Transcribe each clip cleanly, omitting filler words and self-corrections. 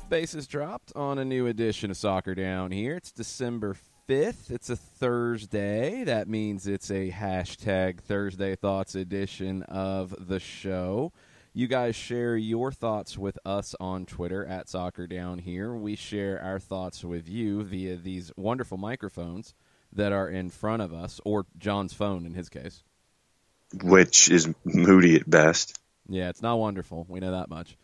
Bases dropped on a new edition of Soccer Down here. It's December 5th. It's a Thursday. That means it's a hashtag Thursday Thoughts edition of the show. You guys share your thoughts with us on Twitter at Soccer Down here. We share our thoughts with you via these wonderful microphones that are in front of us, or John's phone in his case. Which is moody at best. Yeah, it's not wonderful. We know that much.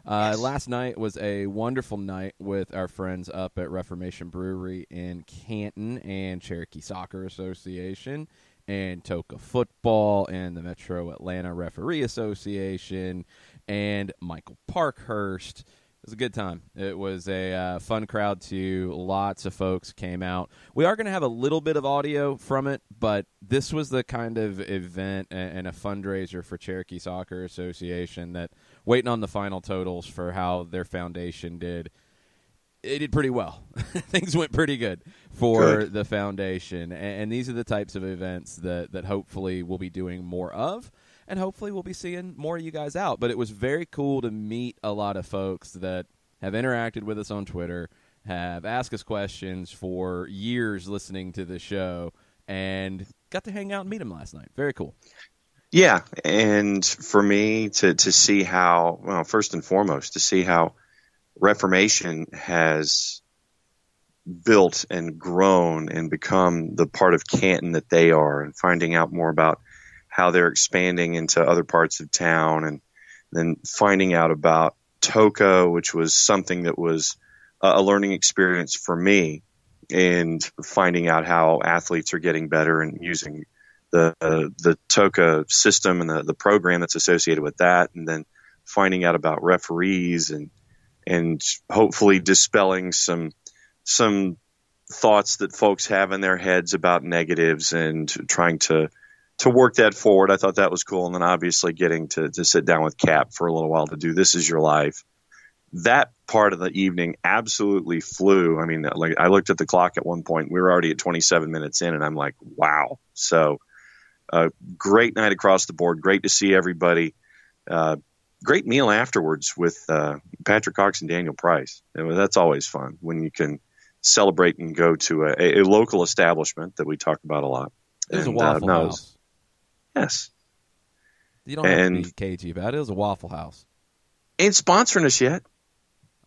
Last night was a wonderful night with our friends up at Reformation Brewery in Canton and Cherokee Soccer Association and Toka Football and the Metro Atlanta Referee Association and Michael Parkhurst. It was a good time. It was a fun crowd, too. Lots of folks came out. We are going to have a little bit of audio from it, but this was the kind of event and a fundraiser for Cherokee Soccer Association that, waiting on the final totals for how their foundation did, it did pretty well. Things went pretty good for the foundation, and these are the types of events that hopefully we'll be doing more of. And hopefully we'll be seeing more of you guys out. But it was very cool to meet a lot of folks that have interacted with us on Twitter, have asked us questions for years listening to the show, and got to hang out and meet them last night. Very cool. Yeah, and for me to see how, well, first and foremost, to see how Reformation has built and grown and become the part of Canton that they are, and finding out more about how they're expanding into other parts of town, and then finding out about Toka, which was something that was a learning experience for me, and finding out how athletes are getting better and using the Toka system and the program that's associated with that, and then finding out about referees and hopefully dispelling some thoughts that folks have in their heads about negatives and trying to work that forward. I thought that was cool. And then obviously getting to sit down with Cap for a little while to do This Is Your Life. That part of the evening absolutely flew. I mean, like, I looked at the clock at one point. We were already at 27 minutes in, and I'm like, wow. So great night across the board. Great to see everybody. Great meal afterwards with Patrick Cox and Daniel Price. That's always fun when you can celebrate and go to a local establishment that we talk about a lot. It was a Waffle House. Yes. You don't have to be cagey about it. It was a Waffle House. Ain't sponsoring us yet.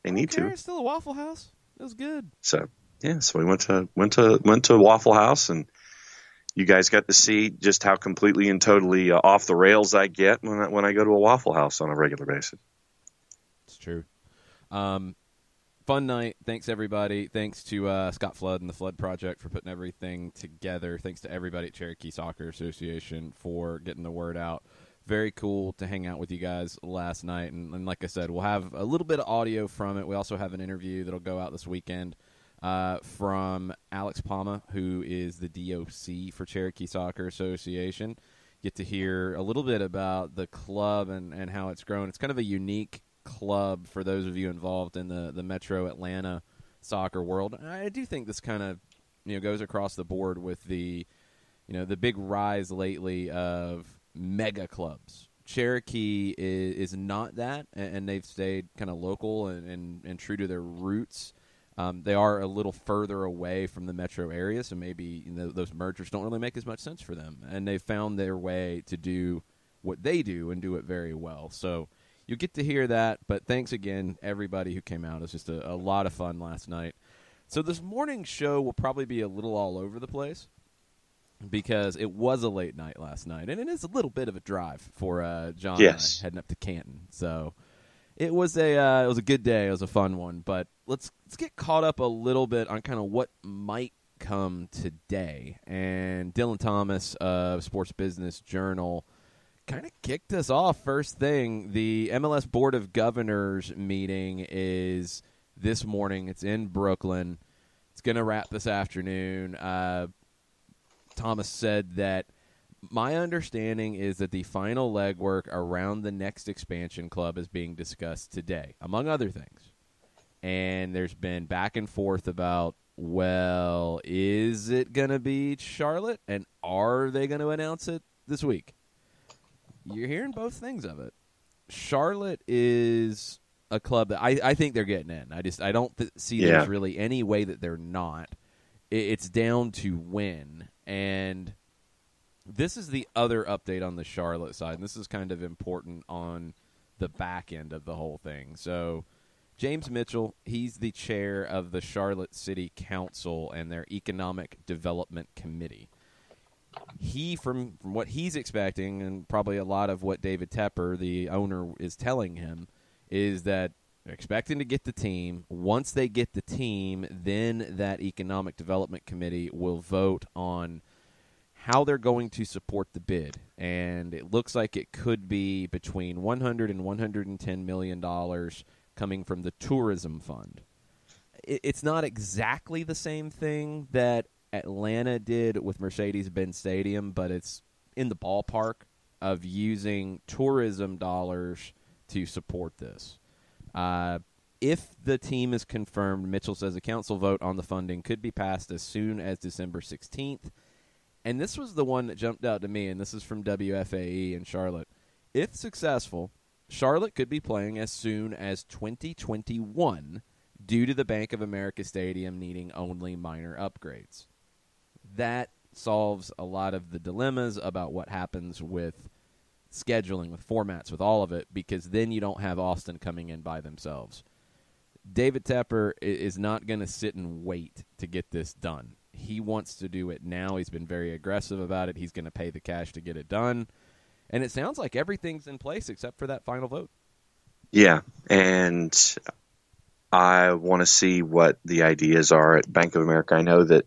They need to. It's still a Waffle House. It was good. So we went to Waffle House, and you guys got to see just how completely and totally off the rails I get when I go to a Waffle House on a regular basis. It's true. Fun night. Thanks, everybody. Thanks to Scott Flood and the Flood Project for putting everything together. Thanks to everybody at Cherokee Soccer Association for getting the word out. Very cool to hang out with you guys last night. And like I said, we'll have a little bit of audio from it. We also have an interview that'll go out this weekend from Alex Palma, who is the DOC for Cherokee Soccer Association. Get to hear a little bit about the club and how it's grown. It's kind of a unique club for those of you involved in the Metro Atlanta soccer world. I do think this kind of goes across the board with the big rise lately of mega clubs. Cherokee is not that, and they've stayed kind of local and true to their roots. They are a little further away from the metro area, so maybe those mergers don't really make as much sense for them, and they've found their way to do what they do and do it very well. So you get to hear that, but thanks again, everybody who came out. It was just a lot of fun last night. So this morning's show will probably be a little all over the place because it was a late night last night, and it is a little bit of a drive for John and I heading up to Canton. So it was a good day. It was a fun one, but let's get caught up a little bit on kind of what might come today. And Dylan Thomas of Sports Business Journal kind of kicked us off first thing. The MLS Board of Governors meeting is this morning. It's in Brooklyn. It's going to wrap this afternoon. Thomas said that my understanding is that the final legwork around the next expansion club is being discussed today, among other things. And there's been back and forth about, well, is it going to be Charlotte? And are they going to announce it this week? You're hearing both things of it. Charlotte is a club that I think they're getting in. I don't see there's really any way that they're not. It's down to when. And this is the other update on the Charlotte side, and this is kind of important on the back end of the whole thing. So James Mitchell, he's the chair of the Charlotte City Council and their Economic Development Committee. He, from what he's expecting, and probably a lot of what David Tepper, the owner, is telling him, is that they're expecting to get the team. Once they get the team, then that Economic Development Committee will vote on how they're going to support the bid. And it looks like it could be between $100 and $110 million coming from the tourism fund. It's not exactly the same thing that Atlanta did with Mercedes-Benz Stadium, but it's in the ballpark of using tourism dollars to support this. If the team is confirmed, Mitchell says a council vote on the funding could be passed as soon as December 16th. And this was the one that jumped out to me, and this is from WFAE in Charlotte. If successful, Charlotte could be playing as soon as 2021 due to the Bank of America Stadium needing only minor upgrades. That solves a lot of the dilemmas about what happens with scheduling, with formats, with all of it, because then you don't have Austin coming in by themselves. David Tepper is not going to sit and wait to get this done. He wants to do it now. He's been very aggressive about it. He's going to pay the cash to get it done. And it sounds like everything's in place except for that final vote. Yeah, and I want to see what the ideas are at Bank of America. I know that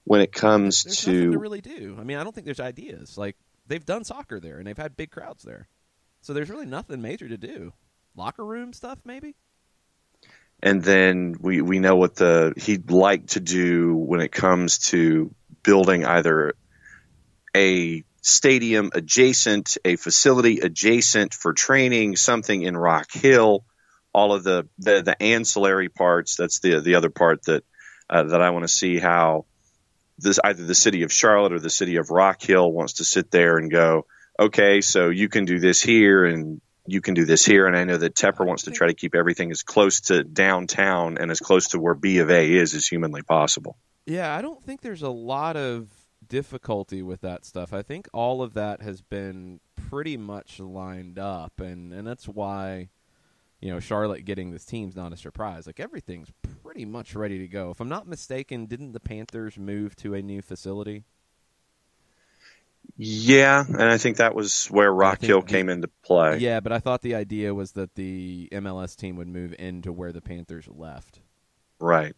when it comes there's to... nothing to really do. I mean, I don't think there's ideas. Like, they've done soccer there, and they've had big crowds there. So there's really nothing major to do. Locker room stuff, maybe? And then we know what he'd like to do when it comes to building either a stadium adjacent, a facility adjacent for training, something in Rock Hill, all of the ancillary parts. That's the other part that I want to see how either the city of Charlotte or the city of Rock Hill wants to sit there and go, okay, so you can do this here and you can do this here. And I know that Tepper wants to try to keep everything as close to downtown and as close to where B of A is as humanly possible. Yeah, I don't think there's a lot of difficulty with that stuff. I think all of that has been pretty much lined up, and that's why, Charlotte getting this team's not a surprise. Like, everything's pretty much ready to go. If I'm not mistaken, didn't the Panthers move to a new facility? Yeah, and I think that was where Rock Hill came into play. Yeah, but I thought the idea was that the MLS team would move into where the Panthers left. Right.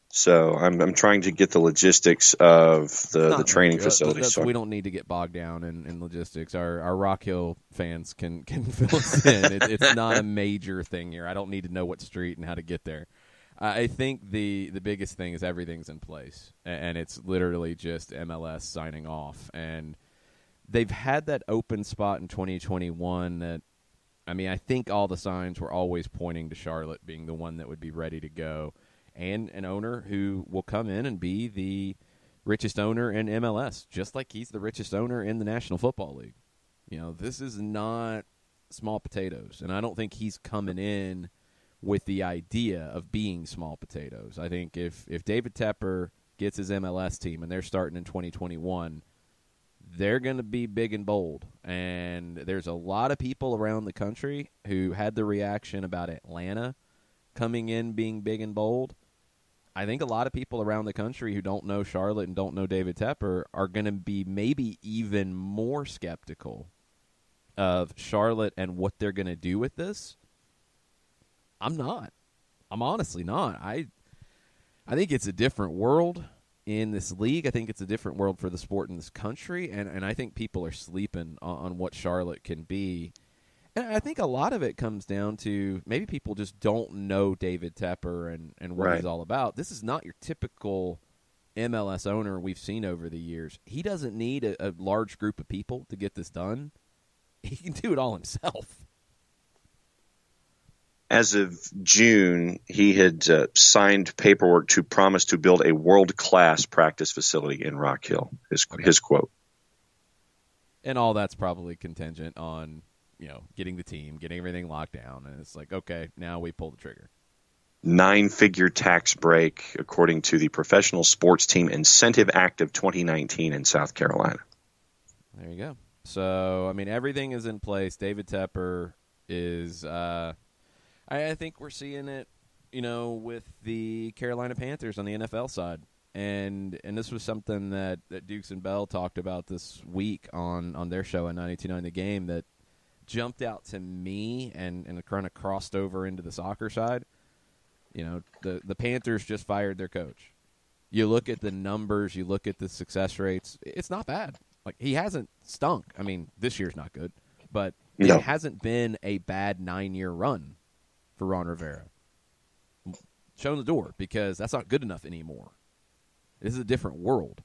So I'm trying to get the logistics of the training facility. We don't need to get bogged down in logistics. Our Rock Hill fans can fill us in. It's not a major thing here. I don't need to know what street and how to get there. I think the biggest thing is everything's in place, and it's literally just MLS signing off. And they've had that open spot in 2021 that, I think all the signs were always pointing to Charlotte being the one that would be ready to go, and an owner who will come in and be the richest owner in MLS, just like he's the richest owner in the National Football League. This is not small potatoes, and I don't think he's coming in with the idea of being small potatoes. I think if David Tepper gets his MLS team and they're starting in 2021, they're going to be big and bold. And there's a lot of people around the country who had the reaction about Atlanta coming in being big and bold. I think a lot of people around the country who don't know Charlotte and don't know David Tepper are going to be maybe even more skeptical of Charlotte and what they're going to do with this. I'm not. I'm honestly not. I think it's a different world in this league. I think it's a different world for the sport in this country, and I think people are sleeping on what Charlotte can be. And I think a lot of it comes down to maybe people just don't know David Tepper and what he's all about. This is not your typical MLS owner we've seen over the years. He doesn't need a large group of people to get this done. He can do it all himself. As of June, he had signed paperwork to promise to build a world-class practice facility in Rock Hill, his quote. And all that's probably contingent on, getting the team, getting everything locked down. And it's like, okay, now we pull the trigger. 9-figure tax break, according to the Professional Sports Team Incentive Act of 2019 in South Carolina. There you go. So, everything is in place. David Tepper is I think we're seeing it, with the Carolina Panthers on the NFL side. And this was something that Dukes and Bell talked about this week on their show on 92.9 The Game that jumped out to me and kind of crossed over into the soccer side. The Panthers just fired their coach. You look at the numbers, you look at the success rates, it's not bad. Like, he hasn't stunk. This year's not good, but it hasn't been a bad 9-year run for Ron Rivera. Shown the door, because that's not good enough anymore. This is a different world.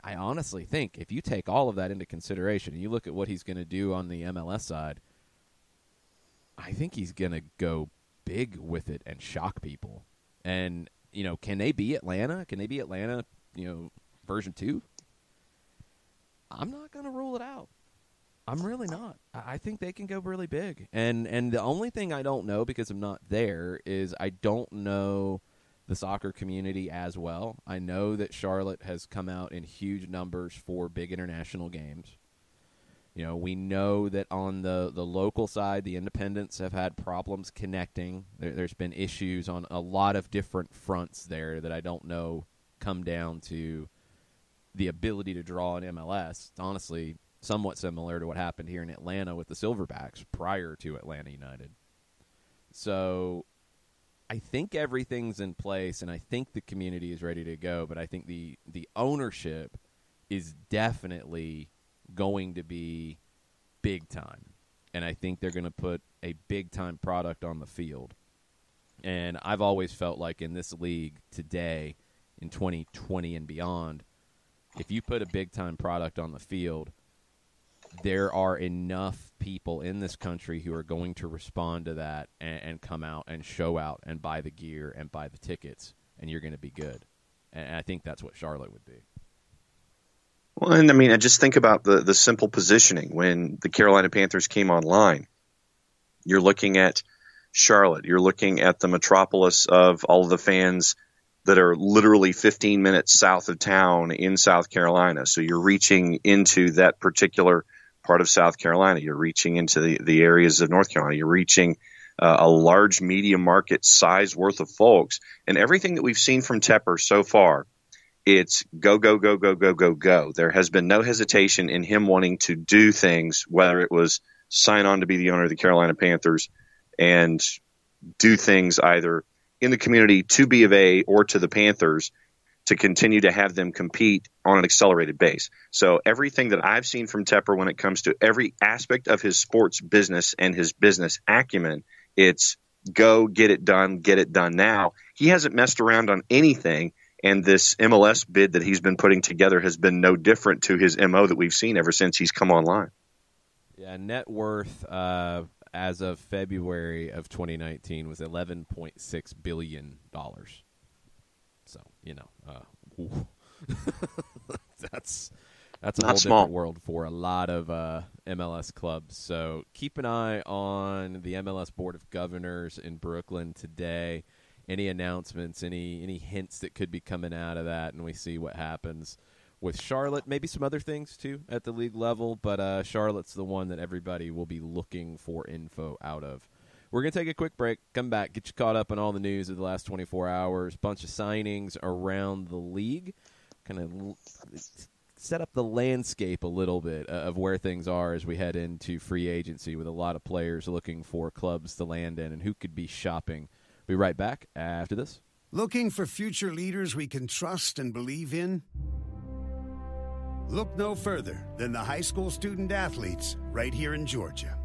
I honestly think if you take all of that into consideration and you look at what he's going to do on the MLS side, I think he's going to go big with it and shock people. And, can they be Atlanta? Can they be Atlanta, version 2? I'm not going to rule it out. I'm really not. I think they can go really big. And the only thing I don't know, because I'm not there, is I don't know the soccer community as well. I know that Charlotte has come out in huge numbers for big international games. We know that on the local side, the independents have had problems connecting. There's been issues on a lot of different fronts there that I don't know come down to the ability to draw an MLS. It's honestly somewhat similar to what happened here in Atlanta with the Silverbacks prior to Atlanta United. So I think everything's in place, and I think the community is ready to go, but I think the ownership is definitely going to be big time. And I think they're going to put a big-time product on the field. And I've always felt like in this league today, in 2020 and beyond, if you put a big-time product on the field, there are enough people in this country who are going to respond to that and come out and show out and buy the gear and buy the tickets, and you're going to be good. And I think that's what Charlotte would be. Well, and I just think about the simple positioning. When the Carolina Panthers came online, you're looking at Charlotte. You're looking at the metropolis of all of the fans that are literally 15 minutes south of town in South Carolina. So you're reaching into that particular part of South Carolina. You're reaching into the areas of North Carolina. You're reaching a large media market size worth of folks. And everything that we've seen from Tepper so far, it's go, go, go, go, go, go, go. There has been no hesitation in him wanting to do things, whether it was sign on to be the owner of the Carolina Panthers and do things either in the community to B of A or to the Panthers to continue to have them compete on an accelerated base. So everything that I've seen from Tepper when it comes to every aspect of his sports business and his business acumen, it's go, get it done now. He hasn't messed around on anything. And this MLS bid that he's been putting together has been no different to his MO that we've seen ever since he's come online. Yeah, net worth as of February of 2019 was $11.6 billion. So, that's a whole different world for a lot of MLS clubs. So keep an eye on the MLS Board of Governors in Brooklyn today. Any announcements, any hints that could be coming out of that, and we see what happens with Charlotte. Maybe some other things, too, at the league level, but Charlotte's the one that everybody will be looking for info out of. We're going to take a quick break, come back, get you caught up on all the news of the last 24 hours, bunch of signings around the league, kind of set up the landscape a little bit of where things are as we head into free agency with a lot of players looking for clubs to land in and who could be shopping. Be right back after this. Looking for future leaders we can trust and believe in? Look no further than the high school student athletes right here in Georgia.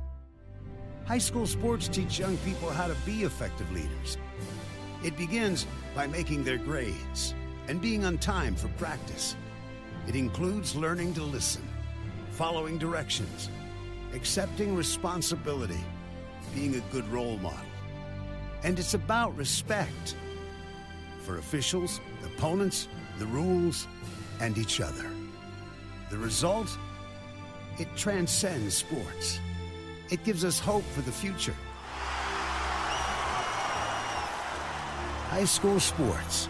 High school sports teach young people how to be effective leaders. It begins by making their grades, and being on time for practice. It includes learning to listen, following directions, accepting responsibility, being a good role model. And it's about respect for officials, opponents, the rules, and each other. The result? It transcends sports. It gives us hope for the future. High school sports.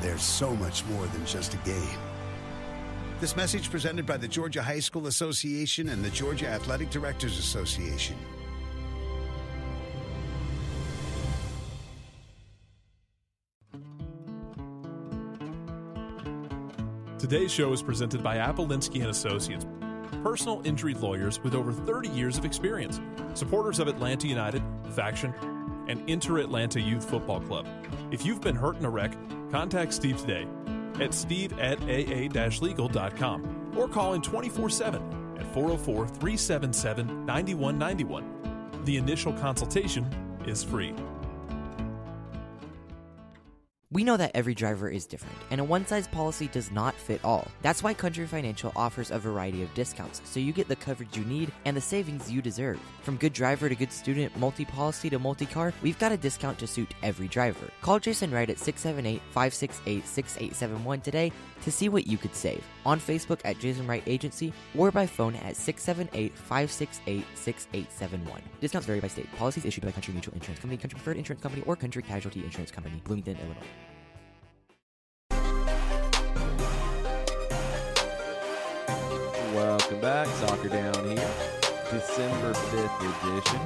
There's so much more than just a game. This message presented by the Georgia High School Association and the Georgia Athletic Directors Association. Today's show is presented by Appolinsky & Associates, personal injury lawyers with over 30 years of experience, supporters of Atlanta United, Faction, and Inter-Atlanta Youth Football Club. If you've been hurt in a wreck, contact Steve today at steve@aa-legal.com or call in 24/7 at 404-377-9191. The initial consultation is free. We know that every driver is different, and a one-size policy does not fit all. That's why Country Financial offers a variety of discounts, so you get the coverage you need and the savings you deserve. From good driver to good student, multi-policy to multi-car, we've got a discount to suit every driver. Call Jason Wright at 678-568-6871 today to see what you could save. On Facebook at Jason Wright Agency or by phone at 678-568-6871. Discounts vary by state. Policies issued by Country Mutual Insurance Company, Country Preferred Insurance Company, or Country Casualty Insurance Company, Bloomington, Illinois. Welcome back. Soccer Down here. December 5th edition.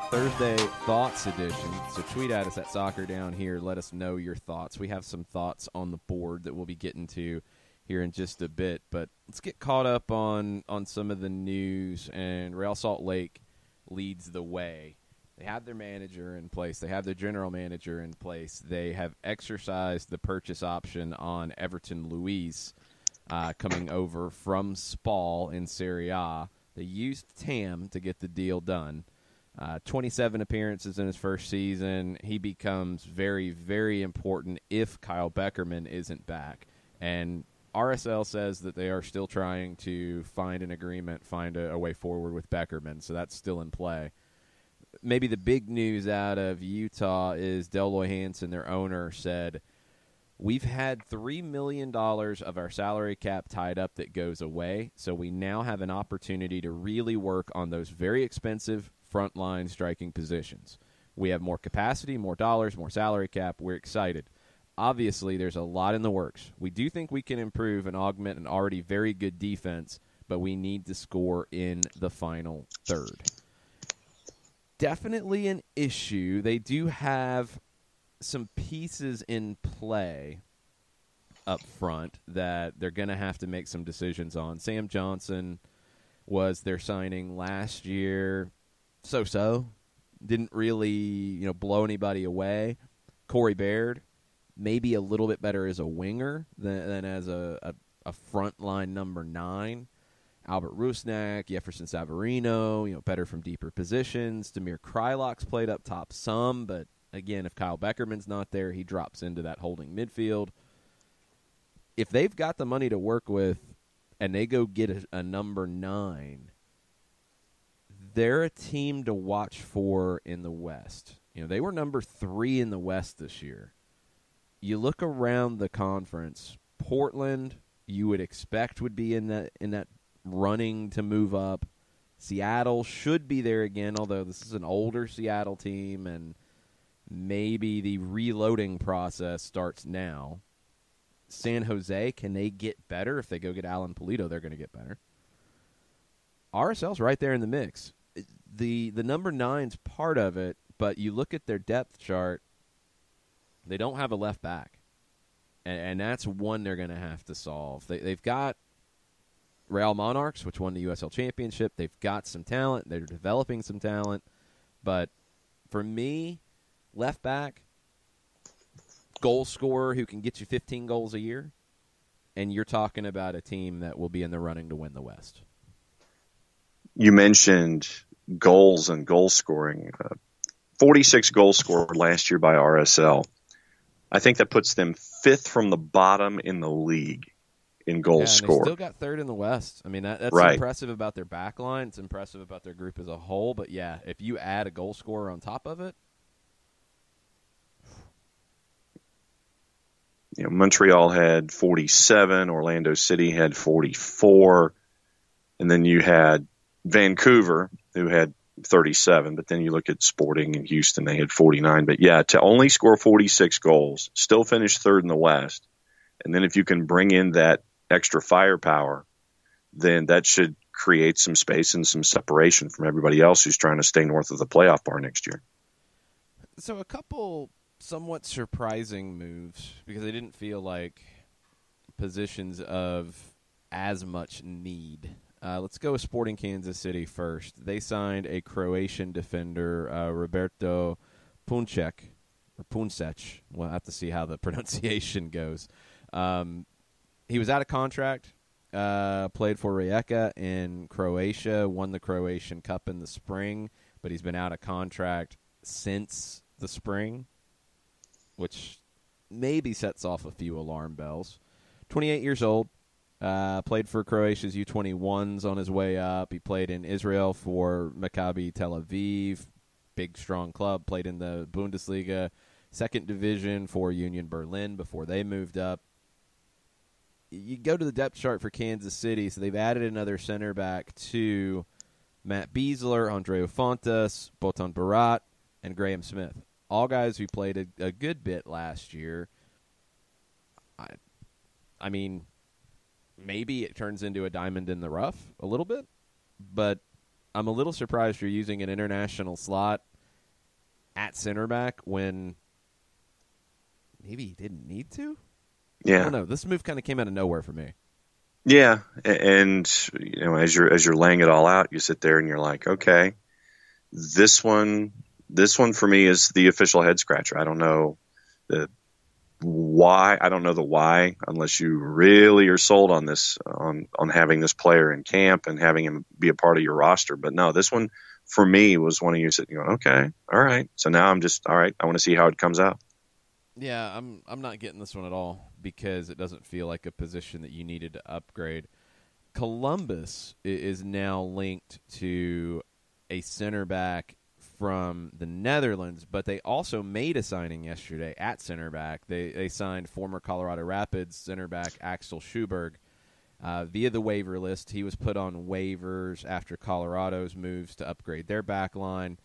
Thursday Thoughts edition. So tweet at us at Soccer Down here. Let us know your thoughts. We have some thoughts on the board that we'll be getting to here in just a bit. But let's get caught up on some of the news. And Real Salt Lake leads the way. They have their manager in place. They have their general manager in place. They have exercised the purchase option on Everton Luis, coming over from Spal in Serie A. They used TAM to get the deal done. 27 appearances in his first season. He becomes very, very important if Kyle Beckerman isn't back. And RSL says that they are still trying to find an agreement, find a way forward with Beckerman, so that's still in play. Maybe the big news out of Utah is Deloy Hansen, their owner, said, "We've had $3 million of our salary cap tied up that goes away, so we now have an opportunity to really work on those very expensive frontline striking positions. We have more capacity, more dollars, more salary cap. We're excited. Obviously, there's a lot in the works. We do think we can improve and augment an already very good defense, but we need to score in the final third." Definitely an issue. They do have some pieces in play up front that they're going to have to make some decisions on. Sam Johnson was their signing last year. So-so. Didn't really, blow anybody away. Corey Baird, maybe a little bit better as a winger than as a frontline number 9. Albert Rusnak, Jefferson Savarino, better from deeper positions. Damir Krylok's played up top some, but again, if Kyle Beckerman's not there, he drops into that holding midfield. If they've got the money to work with and they go get a number 9, they're a team to watch for in the West. They were number 3 in the West this year. You look around the conference, Portland, you would expect would be in that running to move up. Seattle should be there again, although this is an older Seattle team, and maybe the reloading process starts now. San Jose, can they get better? If they go get Alan Polito, they're going to get better. RSL's right there in the mix. The number 9's part of it, but you look at their depth chart, they don't have a left back. And that's one they're going to have to solve. They've got Real Monarchs, which won the USL Championship. They've got some talent. They're developing some talent. But for me, left back, goal scorer who can get you 15 goals a year, and you're talking about a team that will be in the running to win the West. You mentioned goals and goal scoring. 46 goals scored last year by RSL. I think that puts them 5th from the bottom in the league in goals and scored. They still got 3rd in the West. I mean, that's Right. impressive about their back line. It's impressive about their group as a whole. But, yeah, if you add a goal scorer on top of it. Montreal had 47. Orlando City had 44. And then you had Vancouver, who had 37. But then you look at Sporting and Houston, they had 49. But, yeah, to only score 46 goals, still finish 3rd in the West. And then if you can bring in that extra firepower, then that should create some space and some separation from everybody else who's trying to stay north of the playoff bar next year. So a couple somewhat surprising moves because they didn't feel like positions of as much need. Let's go with Sporting Kansas City first. They signed a Croatian defender, Roberto Puncek. We'll have to see how the pronunciation goes. He was out of contract, played for Rijeka in Croatia, won the Croatian Cup in the spring, but he's been out of contract since the spring, which maybe sets off a few alarm bells. 28 years old, played for Croatia's U21s on his way up. He played in Israel for Maccabi Tel Aviv, big, strong club, played in the Bundesliga, second division for Union Berlin before they moved up. You go to the depth chart for Kansas City, so they've added another center back to Matt Beasler, Andreu Fontes, Botan Barat, and Graham Smith. All guys who played a good bit last year. I mean, maybe it turns into a diamond in the rough a little bit, but I'm a little surprised you're using an international slot at center back when maybe you didn't need to. Yeah. I don't know. This move kind of came out of nowhere for me. Yeah, and as you're laying it all out, you sit there and you're like, okay, this one for me is the official head scratcher. I don't know the why. I don't know the why unless you really are sold on this, on having this player in camp and having him be a part of your roster. But no, this one for me was one of you sitting going, okay, all right. So now I'm just all right. I want to see how it comes out. Yeah, I'm not getting this one at all because it doesn't feel like a position that you needed to upgrade. Columbus is now linked to a center back from the Netherlands, but they also made a signing yesterday at center back. They signed former Colorado Rapids center back Axel Schuberg via the waiver list. He was put on waivers after Colorado's moves to upgrade their back line.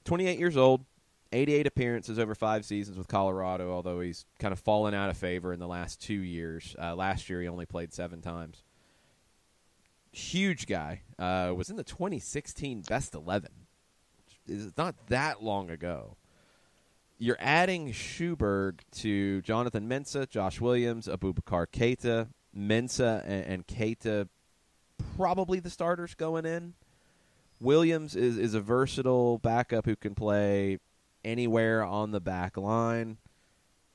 28 years old. 88 appearances over 5 seasons with Colorado, although he's kind of fallen out of favor in the last 2 years. Last year he only played 7 times. Huge guy. Was in the 2016 Best 11. It's not that long ago. You're adding Schuberg to Jonathan Mensah, Josh Williams, Abubakar Keita. Mensah and Keita probably the starters going in. Williams is a versatile backup who can play anywhere on the back line.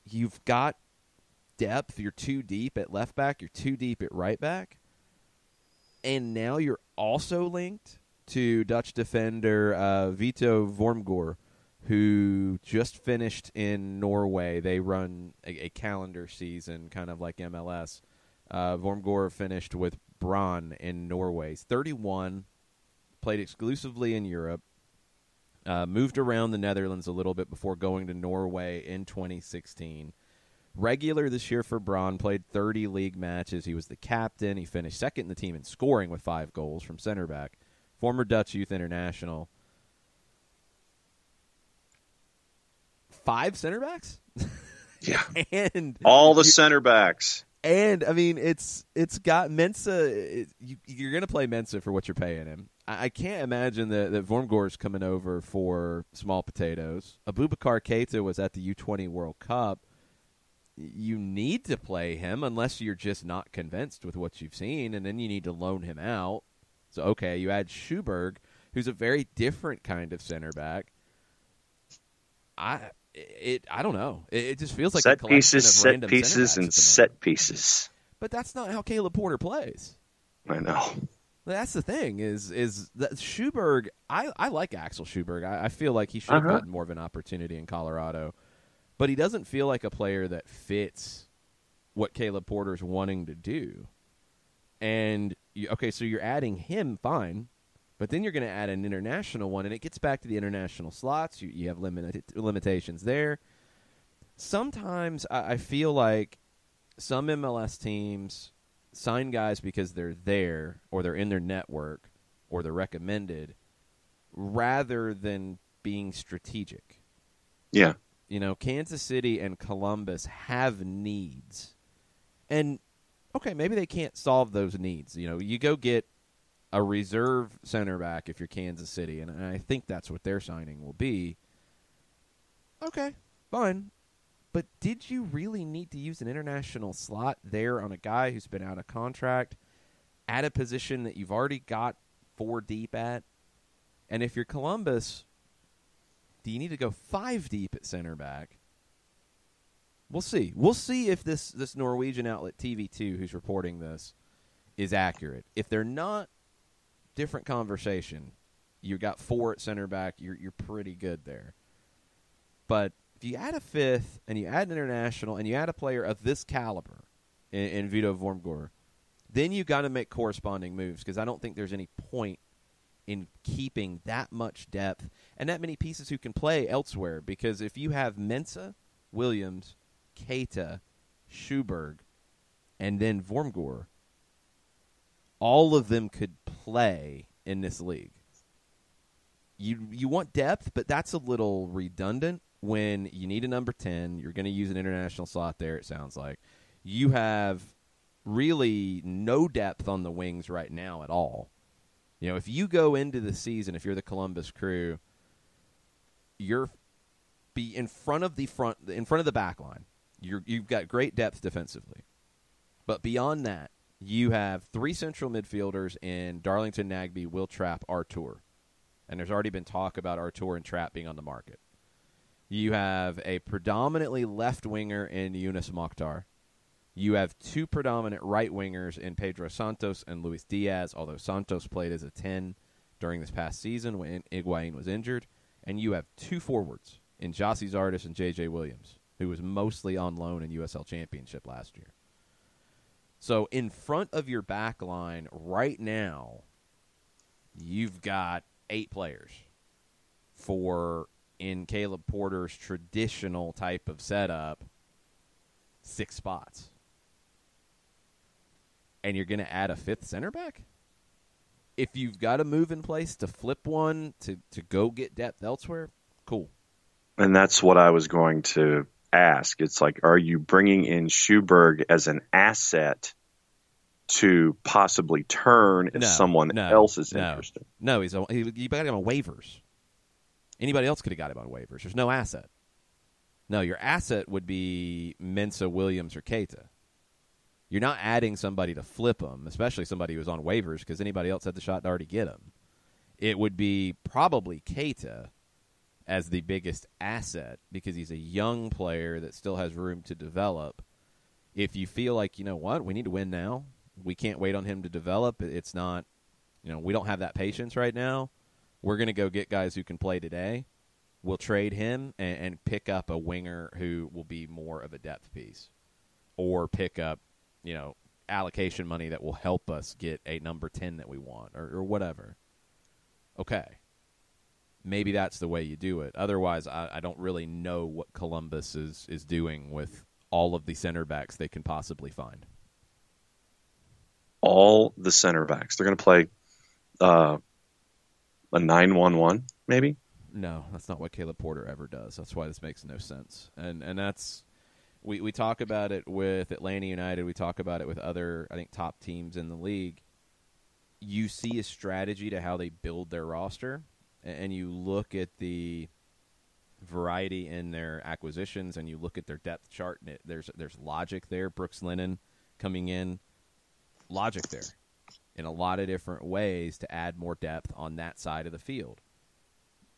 You've got depth. You're too deep at left back. You're too deep at right back. And now you're also linked to Dutch defender Vito Vormgård, who just finished in Norway. They run a calendar season, kind of like MLS. Vormgård finished with Brann in Norway. He's 31, played exclusively in Europe. Moved around the Netherlands a little bit before going to Norway in 2016. Regular this year for Brann, played 30 league matches. He was the captain. He finished second in the team in scoring with 5 goals from center back. Former Dutch youth international. 5 center backs? Yeah. And all the center backs. And, I mean, it's got Mensah. You're going to play Mensah for what you're paying him. I can't imagine that Vormgård's coming over for small potatoes. Abubakar Keita was at the U20 World Cup. You need to play him unless you're just not convinced with what you've seen, and then you need to loan him out. So, okay, you add Schuberg, who's a very different kind of center back. I don't know. It just feels like set a collection pieces, of set random pieces, and set pieces. But that's not how Caleb Porter plays. I know. That's the thing is that Schuberg. I like Axel Schuberg. I feel like he should have gotten more of an opportunity in Colorado. but he doesn't feel like a player that fits what Caleb Porter's wanting to do. And, so you're adding him, fine, but then you're going to add an international one, and it gets back to the international slots. You have limitations there. Sometimes I feel like some MLS teams sign guys because they're there or they're in their network or they're recommended rather than being strategic. Yeah. Kansas City and Columbus have needs. And, maybe they can't solve those needs. You go get a reserve center back if you're Kansas City, and I think that's what their signing will be. Okay, fine. But did you really need to use an international slot there on a guy who's been out of contract at a position that you've already got 4 deep at? And if you're Columbus, do you need to go 5 deep at center back? We'll see. We'll see if this Norwegian outlet TV2 who's reporting this is accurate. If they're not, different conversation. You got 4 at center back. You're pretty good there. But if you add a 5th and you add an international and you add a player of this caliber in Vito Vormgård, then you got to make corresponding moves because I don't think there's any point in keeping that much depth and that many pieces who can play elsewhere. Because if you have Mensah, Williams, Keita, Schuberg, and then Vormgård, all of them could play in this league. You want depth, but that's a little redundant when you need a number 10. You're going to use an international slot there, it sounds like. You have really no depth on the wings right now at all. If you go into the season, if you're the Columbus Crew, you're be in front of the back line. You've got great depth defensively. But beyond that, you have 3 central midfielders in Darlington, Nagbe, Will Trapp, Artur. And there's already been talk about Artur and Trapp being on the market. You have a predominantly left winger in Yunus Mokhtar. You have 2 predominant right wingers in Pedro Santos and Luis Diaz, although Santos played as a 10 during this past season when Higuain was injured. And you have 2 forwards in Jossie Zardes and J.J. Williams, who was mostly on loan in USL Championship last year. So in front of your back line right now, you've got 8 players for, in Caleb Porter's traditional type of setup, 6 spots. And you're going to add a 5th center back? If you've got a move in place to flip one, to go get depth elsewhere, cool. And that's what I was going to ask. It's like, are you bringing in Schuberg as an asset to possibly turn if someone else is interested? No, you got him on waivers. Anybody else could have got him on waivers. There's no asset. No, your asset would be Mensah, Williams, or Keita. You're not adding somebody to flip them, especially somebody who's on waivers, because anybody else had the shot to already get him. It would be probably Keita as the biggest asset because he's a young player that still has room to develop. If you feel like, you know what, we need to win now, we can't wait on him to develop. It's not, we don't have that patience right now. We're going to go get guys who can play today. We'll trade him and pick up a winger who will be more of a depth piece, or pick up, allocation money that will help us get a number 10 that we want, or whatever. Okay. Maybe that's the way you do it. Otherwise, I don't really know what Columbus is doing with all of the center backs they can possibly find. All the center backs. They're going to play a 9-1-1, maybe? No, that's not what Caleb Porter ever does. That's why this makes no sense. And that's we talk about it with Atlanta United. We talk about it with other, I think, top teams in the league. You see a strategy to how they build their roster, and you look at the variety in their acquisitions, and you look at their depth chart, and there's logic there. Brooks Lennon coming in, logic there in a lot of different ways to add more depth on that side of the field.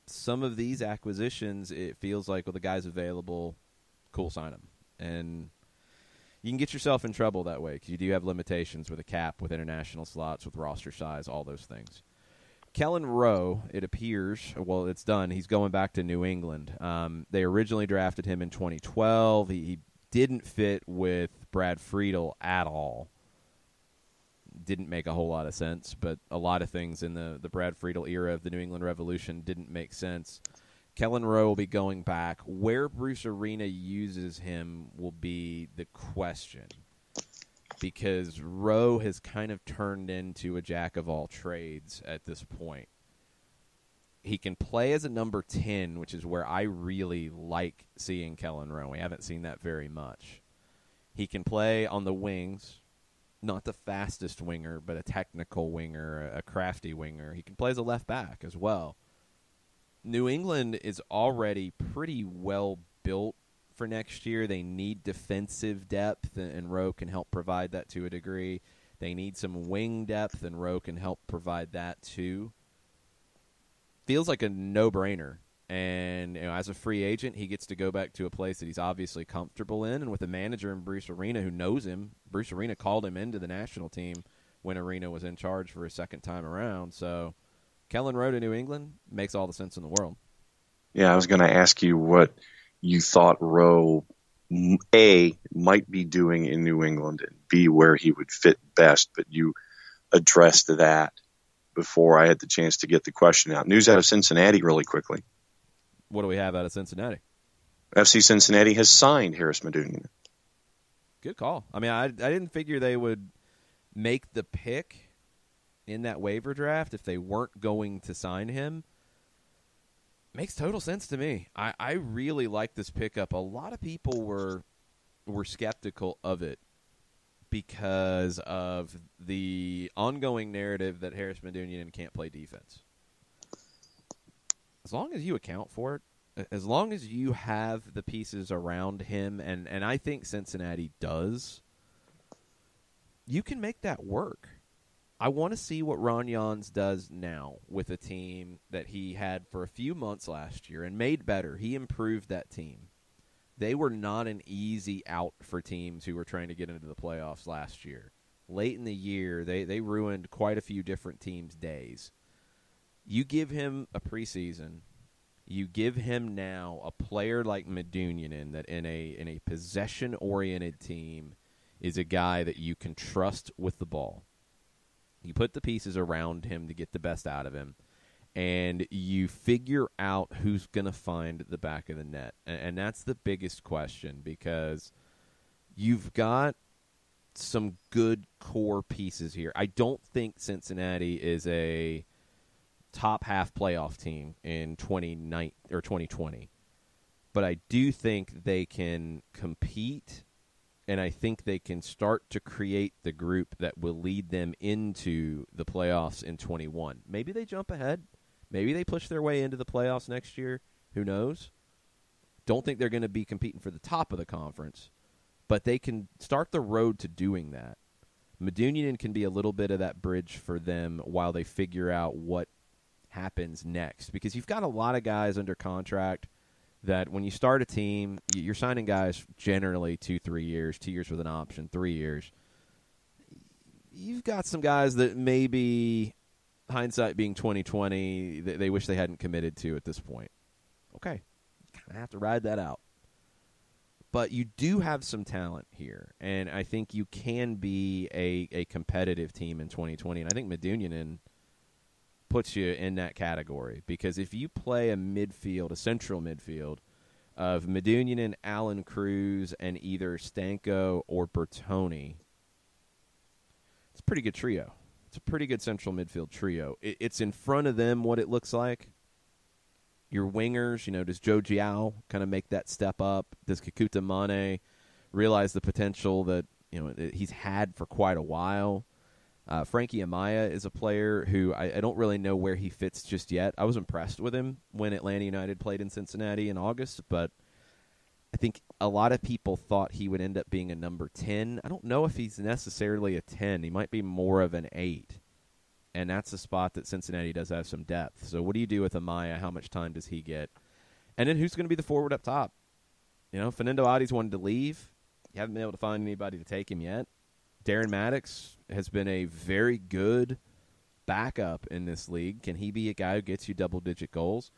Some of these acquisitions, it feels like, well, the guy's available, cool, sign him. And you can get yourself in trouble that way because you do have limitations with a cap, with international slots, with roster size, all those things. Kellen Rowe, it appears, well, it's done. He's going back to New England. They originally drafted him in 2012. He didn't fit with Brad Friedel at all. Didn't make a whole lot of sense, but a lot of things in the Brad Friedel era of the New England Revolution didn't make sense. Kellen Rowe will be going back. Where Bruce Arena uses him will be the question, because Rowe has kind of turned into a jack of all trades at this point. He can play as a number 10, which is where I really like seeing Kellen Rowe. We haven't seen that very much. He can play on the wings, not the fastest winger, but a technical winger, a crafty winger. He can play as a left back as well. New England is already pretty well built for next year. They need defensive depth, and Rowe can help provide that to a degree. They need some wing depth, and Rowe can help provide that too. Feels like a no-brainer. And as a free agent, he gets to go back to a place that he's obviously comfortable in, and with a manager in Bruce Arena who knows him. Bruce Arena called him into the national team when Arena was in charge for a second time around. So Kellen Rowe to New England makes all the sense in the world. Yeah, I was going to ask you what you thought Rowe, A, might be doing in New England, and B, where he would fit best, but you addressed that before I had the chance to get the question out. News out of Cincinnati really quickly. What do we have out of Cincinnati? FC Cincinnati has signed Harris Medunian. Good call. I mean, I didn't figure they would make the pick in that waiver draft if they weren't going to sign him. Makes total sense to me. I really like this pickup. A lot of people were skeptical of it because of the ongoing narrative that Harris Medunian can't play defense. As long as you account for it, as long as you have the pieces around him, and I think Cincinnati does, you can make that work. I want to see what Ron Jans does now with a team that he had for a few months last year and made better. He improved that team. They were not an easy out for teams who were trying to get into the playoffs last year. Late in the year, they ruined quite a few different teams' days. You give him a preseason, you give him now a player like Medunian that in a possession-oriented team is a guy that you can trust with the ball. You put the pieces around him to get the best out of him, and you figure out who's going to find the back of the net. And that's the biggest question, because you've got some good core pieces here. I don't think Cincinnati is a top half playoff team in 2020, but I do think they can compete, and I think they can start to create the group that will lead them into the playoffs in 21. Maybe they jump ahead. Maybe they push their way into the playoffs next year. Who knows? Don't think they're going to be competing for the top of the conference, but they can start the road to doing that. Medunian can be a little bit of that bridge for them while they figure out what happens next, because you've got a lot of guys under contract that when you start a team, you're signing guys generally 2-3 years, 2 years with an option, 3 years. You've got some guys that maybe, hindsight being 2020, they wish they hadn't committed to at this point. Okay, you kind of have to ride that out. But you do have some talent here, and I think you can be a competitive team in 2020, and I think Medunian puts you in that category, because if you play a central midfield of Medunian, Alan Cruz, and either Stanko or Bertoni, it's a pretty good trio. It's a pretty good central midfield trio. It's in front of them what it looks like. Your wingers, does Joe Giao kind of make that step up? Does Kikuta Mane realize the potential that he's had for quite a while? Frankie Amaya is a player who I don't really know where he fits just yet. I was impressed with him when Atlanta United played in Cincinnati in August, but I think a lot of people thought he would end up being a number 10. I don't know if he's necessarily a 10. He might be more of an 8, and that's a spot that Cincinnati does have some depth. So what do you do with Amaya? How much time does he get? And then who's going to be the forward up top? Fernando Adi's wanted to leave. You haven't been able to find anybody to take him yet. Darren Maddox has been a very good backup in this league. Can he be a guy who gets you double-digit goals?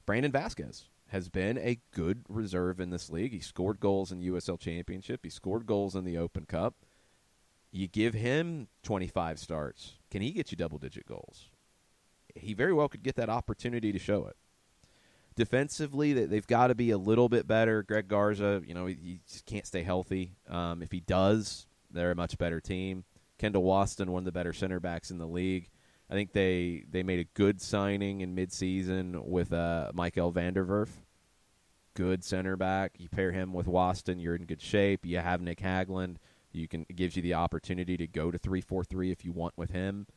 Brandon Vasquez has been a good reserve in this league. He scored goals in the USL Championship. He scored goals in the Open Cup. You give him 25 starts. Can he get you double-digit goals? He very well could get that opportunity to show it. Defensively, they've got to be a little bit better. Greg Garza, he just can't stay healthy. If he does, they're a much better team. Kendall Waston, one of the better center backs in the league. I think they made a good signing in midseason with Michael Vanderwerf. Good center back. You pair him with Waston, you're in good shape. You have Nick Hagland. It gives you the opportunity to go to 3-4-3 if you want with him.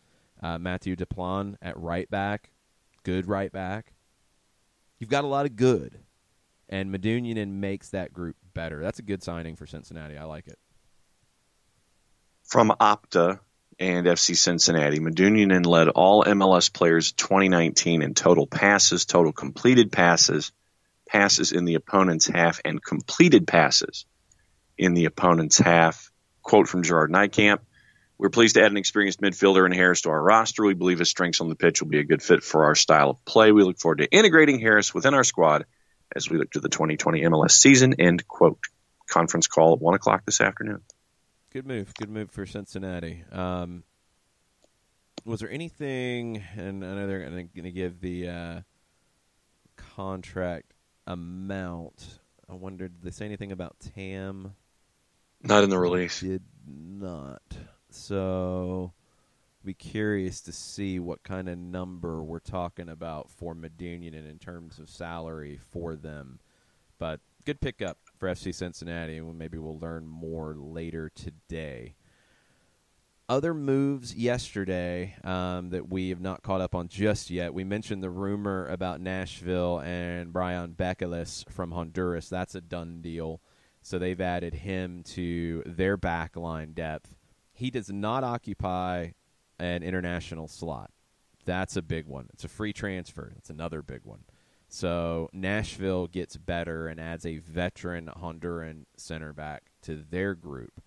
Mathieu Duplan at right back. Good right back. You've got a lot of good, and Medunjanin makes that group better. That's a good signing for Cincinnati. I like it. From Opta and FC Cincinnati, Medunjanin led all MLS players 2019 in total passes, total completed passes, passes in the opponent's half, and completed passes in the opponent's half. Quote from Gerard Nijkamp, "We're pleased to add an experienced midfielder in Harris to our roster. We believe his strengths on the pitch will be a good fit for our style of play. We look forward to integrating Harris within our squad as we look to the 2020 MLS season." End quote. Conference call at 1 o'clock this afternoon. Good move. Good move for Cincinnati. Was there anything, and I know they're going to give the contract amount. I wondered, did they say anything about TAM? Not in the release. Did not. So, be curious to see what kind of number we're talking about for Medunjanin in terms of salary for them. But good pickup for FC Cincinnati, and maybe we'll learn more later today. Other moves yesterday that we have not caught up on just yet. We mentioned the rumor about Nashville and Brian Bekeles from Honduras. That's a done deal. So they've added him to their backline depth. He does not occupy an international slot. That's a big one. It's a free transfer. It's another big one. So Nashville gets better and adds a veteran Honduran center back to their group.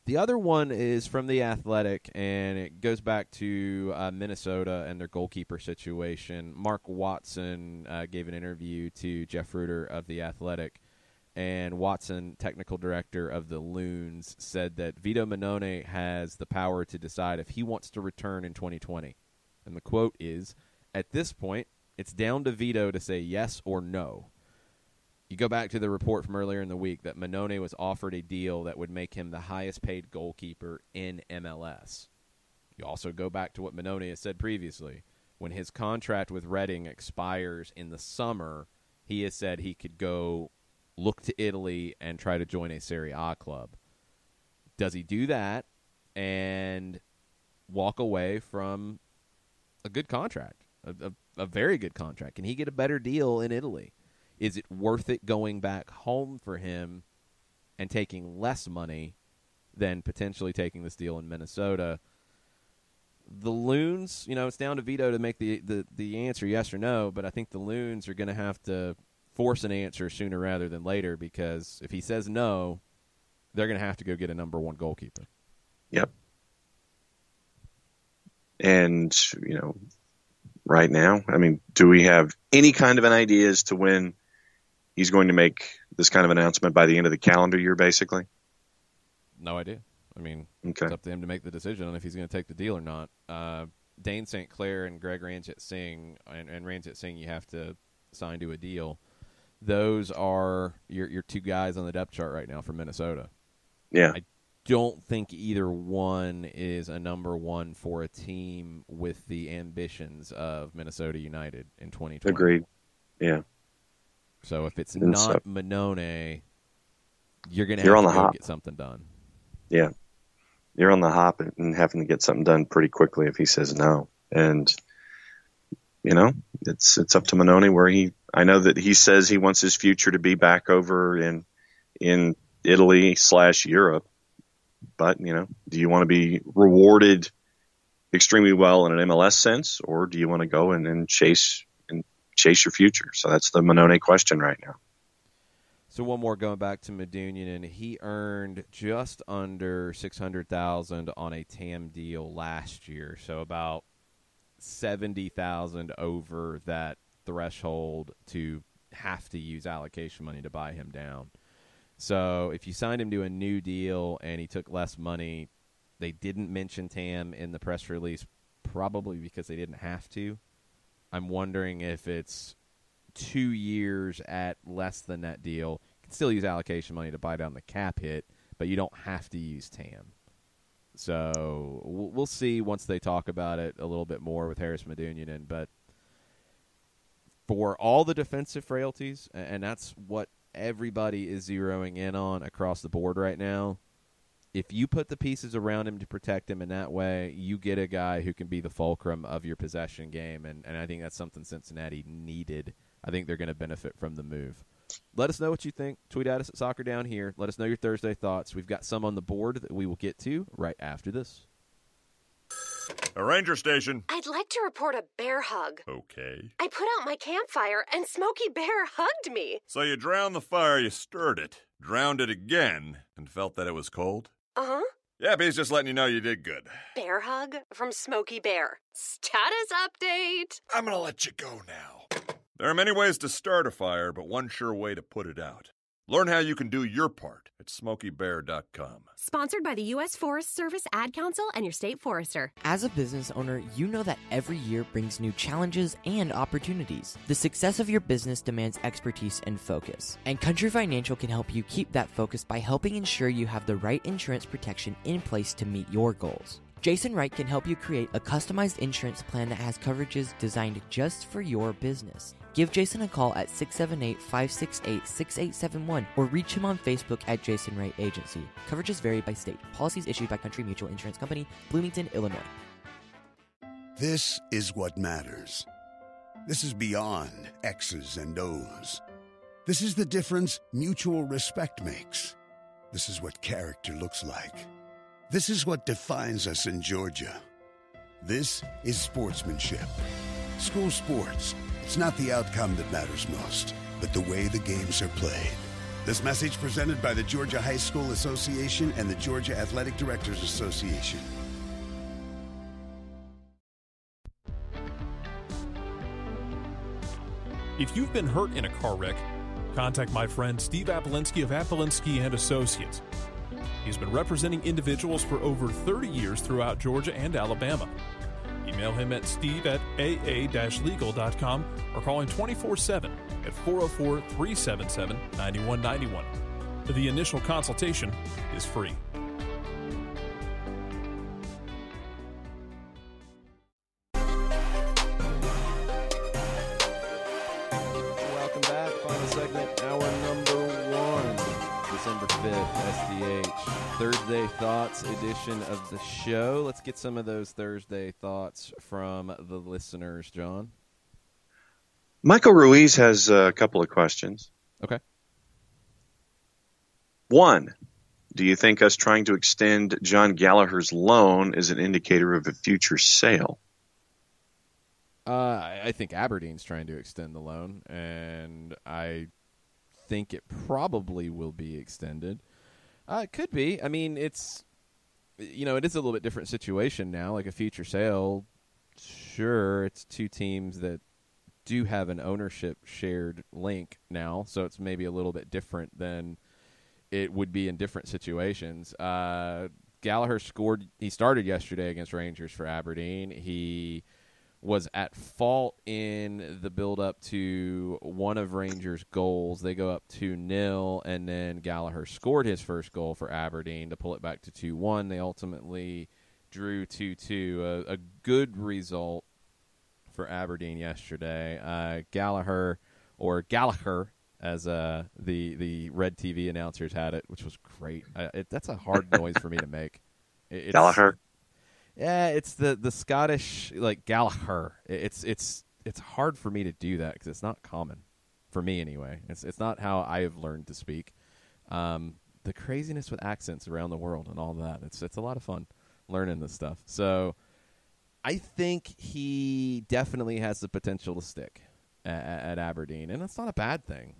The other one is from The Athletic, and it goes back to Minnesota and their goalkeeper situation. Mark Watson gave an interview to Jeff Ruder of The Athletic, and Watson, technical director of the Loons, said that Vito Mannone has the power to decide if he wants to return in 2020. And the quote is, "At this point, it's down to Vito to say yes or no." You go back to the report from earlier in the week that Mannone was offered a deal that would make him the highest-paid goalkeeper in MLS. You also go back to what Mannone has said previously. When his contract with Reading expires in the summer, he has said he could go look to Italy and try to join a Serie A club. Does he do that and walk away from a good contract, a very good contract? Can he get a better deal in Italy? Is it worth it going back home for him and taking less money than potentially taking this deal in Minnesota? The Loons, it's down to Vito to make the answer yes or no, but I think the Loons are going to have to force an answer sooner rather than later, because if he says no, they're going to have to go get a number one goalkeeper. Yep. And, right now, do we have any kind of an idea as to when he's going to make this kind of announcement by the end of the calendar year, basically? No idea. Okay. It's up to him to make the decision on if he's going to take the deal or not. Dane St. Clair and Greg Ranjit Singh, and Ranjit Singh you have to sign to a deal. Those are your two guys on the depth chart right now for Minnesota. Yeah. I don't think either one is a number one for a team with the ambitions of Minnesota United in 2020. Agreed. Yeah. So if it's not Mannone, you're going to You're have on to the go hop. get something done. Yeah. You're on the hop and having to get something done pretty quickly if he says no. And, it's up to Mannone where I know that he says he wants his future to be back over in Italy/Europe. But, do you want to be rewarded extremely well in an MLS sense, or do you want to go and chase your future? So that's the Mannone question right now. So one more going back to Medunjanin, he earned just under $600,000 on a TAM deal last year. So about $70,000 over that threshold to have to use allocation money to buy him down. So if you signed him to a new deal and he took less money, they didn't mention TAM in the press release, probably because they didn't have to. I'm wondering if it's 2 years at less than that deal. You can still use allocation money to buy down the cap hit, but you don't have to use TAM. So we'll see once they talk about it a little bit more with Harris Medunjanin. But for all the defensive frailties, and that's what everybody is zeroing in on across the board right now, if you put the pieces around him to protect him in that way, you get a guy who can be the fulcrum of your possession game, and I think that's something Cincinnati needed. I think they're going to benefit from the move. Let us know what you think. Tweet at us at Soccer Down Here. Let us know your Thursday thoughts. We've got some on the board that we will get to right after this. A ranger station. I'd like to report a bear hug. Okay. I put out my campfire and Smokey Bear hugged me. So you drowned the fire, you stirred it, drowned it again, and felt that it was cold? Uh-huh. Yeah, he's just letting you know you did good. Bear hug from Smokey Bear. Status update. I'm gonna let you go now. There are many ways to start a fire, but one sure way to put it out. Learn how you can do your part at SmokeyBear.com. Sponsored by the U.S. Forest Service, Ad Council, and your state forester. As a business owner, you know that every year brings new challenges and opportunities. The success of your business demands expertise and focus. And Country Financial can help you keep that focus by helping ensure you have the right insurance protection in place to meet your goals. Jason Wright can help you create a customized insurance plan that has coverages designed just for your business. Give Jason a call at 678-568-6871 or reach him on Facebook at Jason Wright Agency. Coverages vary by state. Policies issued by Country Mutual Insurance Company, Bloomington, Illinois. This is what matters. This is beyond X's and O's. This is the difference mutual respect makes. This is what character looks like. This is what defines us in Georgia. This is sportsmanship. School sports. It's not the outcome that matters most, but the way the games are played. This message presented by the Georgia High School Association and the Georgia Athletic Directors Association. If you've been hurt in a car wreck, contact my friend Steve Apolinsky of Apolinsky and Associates. He's been representing individuals for over 30 years throughout Georgia and Alabama. Email him at steve@aa-legal.com or call him 24/7 at 404-377-9191. The initial consultation is free. Welcome back. Final segment, hour number 1, December 5th, SDH. Thursday Thoughts edition of the show. Let's get some of those Thursday thoughts from the listeners, John. Michael Ruiz has a couple of questions. Okay. 1, do you think us trying to extend John Gallagher's loan is an indicator of a future sale? I think Aberdeen's trying to extend the loan, and I think it probably will be extended. It could be. I mean, it is a little bit different situation now. Like a future sale, sure, it's two teams that do have an ownership shared link now, so it's maybe a little bit different than it would be in different situations. Gallagher scored. He started yesterday against Rangers for Aberdeen. He was at fault in the build-up to one of Rangers' goals. They go up 2-0, and then Gallagher scored his first goal for Aberdeen to pull it back to 2-1. They ultimately drew 2-2, a good result for Aberdeen yesterday. Gallagher, as the Red TV announcers had it, which was great. That's a hard noise for me to make. Gallagher. Yeah, it's the Scottish, like, Gallagher. It's hard for me to do that because it's not common for me anyway. It's not how I have learned to speak. The craziness with accents around the world and all that. It's a lot of fun learning this stuff. So I think he definitely has the potential to stick at Aberdeen, and that's not a bad thing.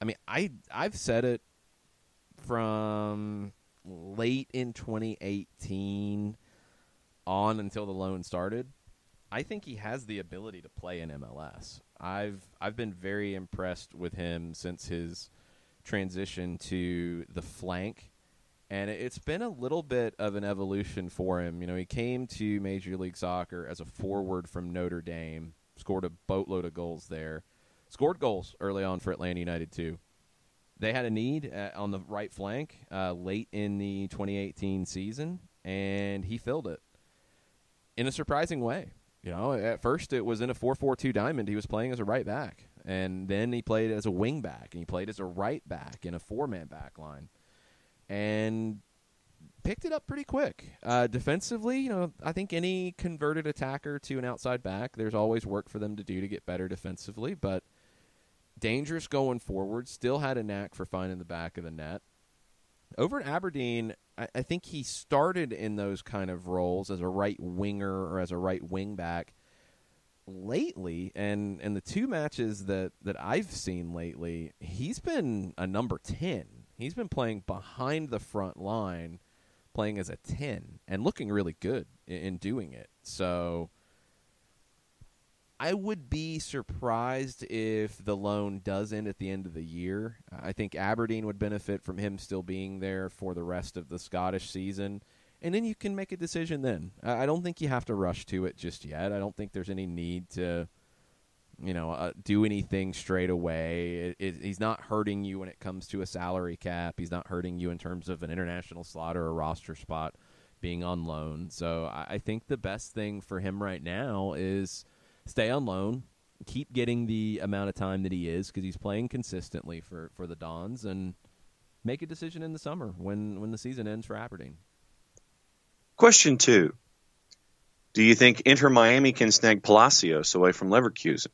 I mean, I've said it from late in 2018 on until the loan started. I think he has the ability to play in MLS. I've been very impressed with him since his transition to the flank, and it's been a little bit of an evolution for him. You know, he came to Major League Soccer as a forward from Notre Dame, scored a boatload of goals there, scored goals early on for Atlanta United too. They had a need on the right flank late in the 2018 season, and he filled it in a surprising way. You know, at first it was in a 4-4-2 diamond. He was playing as a right back, and then he played as a wing back, and he played as a right back in a four-man back line, and picked it up pretty quick. Defensively, you know, I think any converted attacker to an outside back, there's always work for them to do to get better defensively, but dangerous going forward, still had a knack for finding the back of the net. Over at Aberdeen, I think he started in those kind of roles as a right winger or as a right wing back lately, and the two matches that I've seen lately, he's been a number 10. He's been playing behind the front line, playing as a 10, and looking really good in doing it. So I would be surprised if the loan does end at the end of the year. I think Aberdeen would benefit from him still being there for the rest of the Scottish season, and then you can make a decision then. I don't think you have to rush to it just yet. I don't think there's any need to, do anything straight away. He's not hurting you when it comes to a salary cap. He's not hurting you in terms of an international slot or a roster spot being on loan. So I think the best thing for him right now is stay on loan, keep getting the amount of time that he is because he's playing consistently for the Dons, and make a decision in the summer when the season ends for Aberdeen. Question 2. Do you think Inter Miami can snag Palacios away from Leverkusen?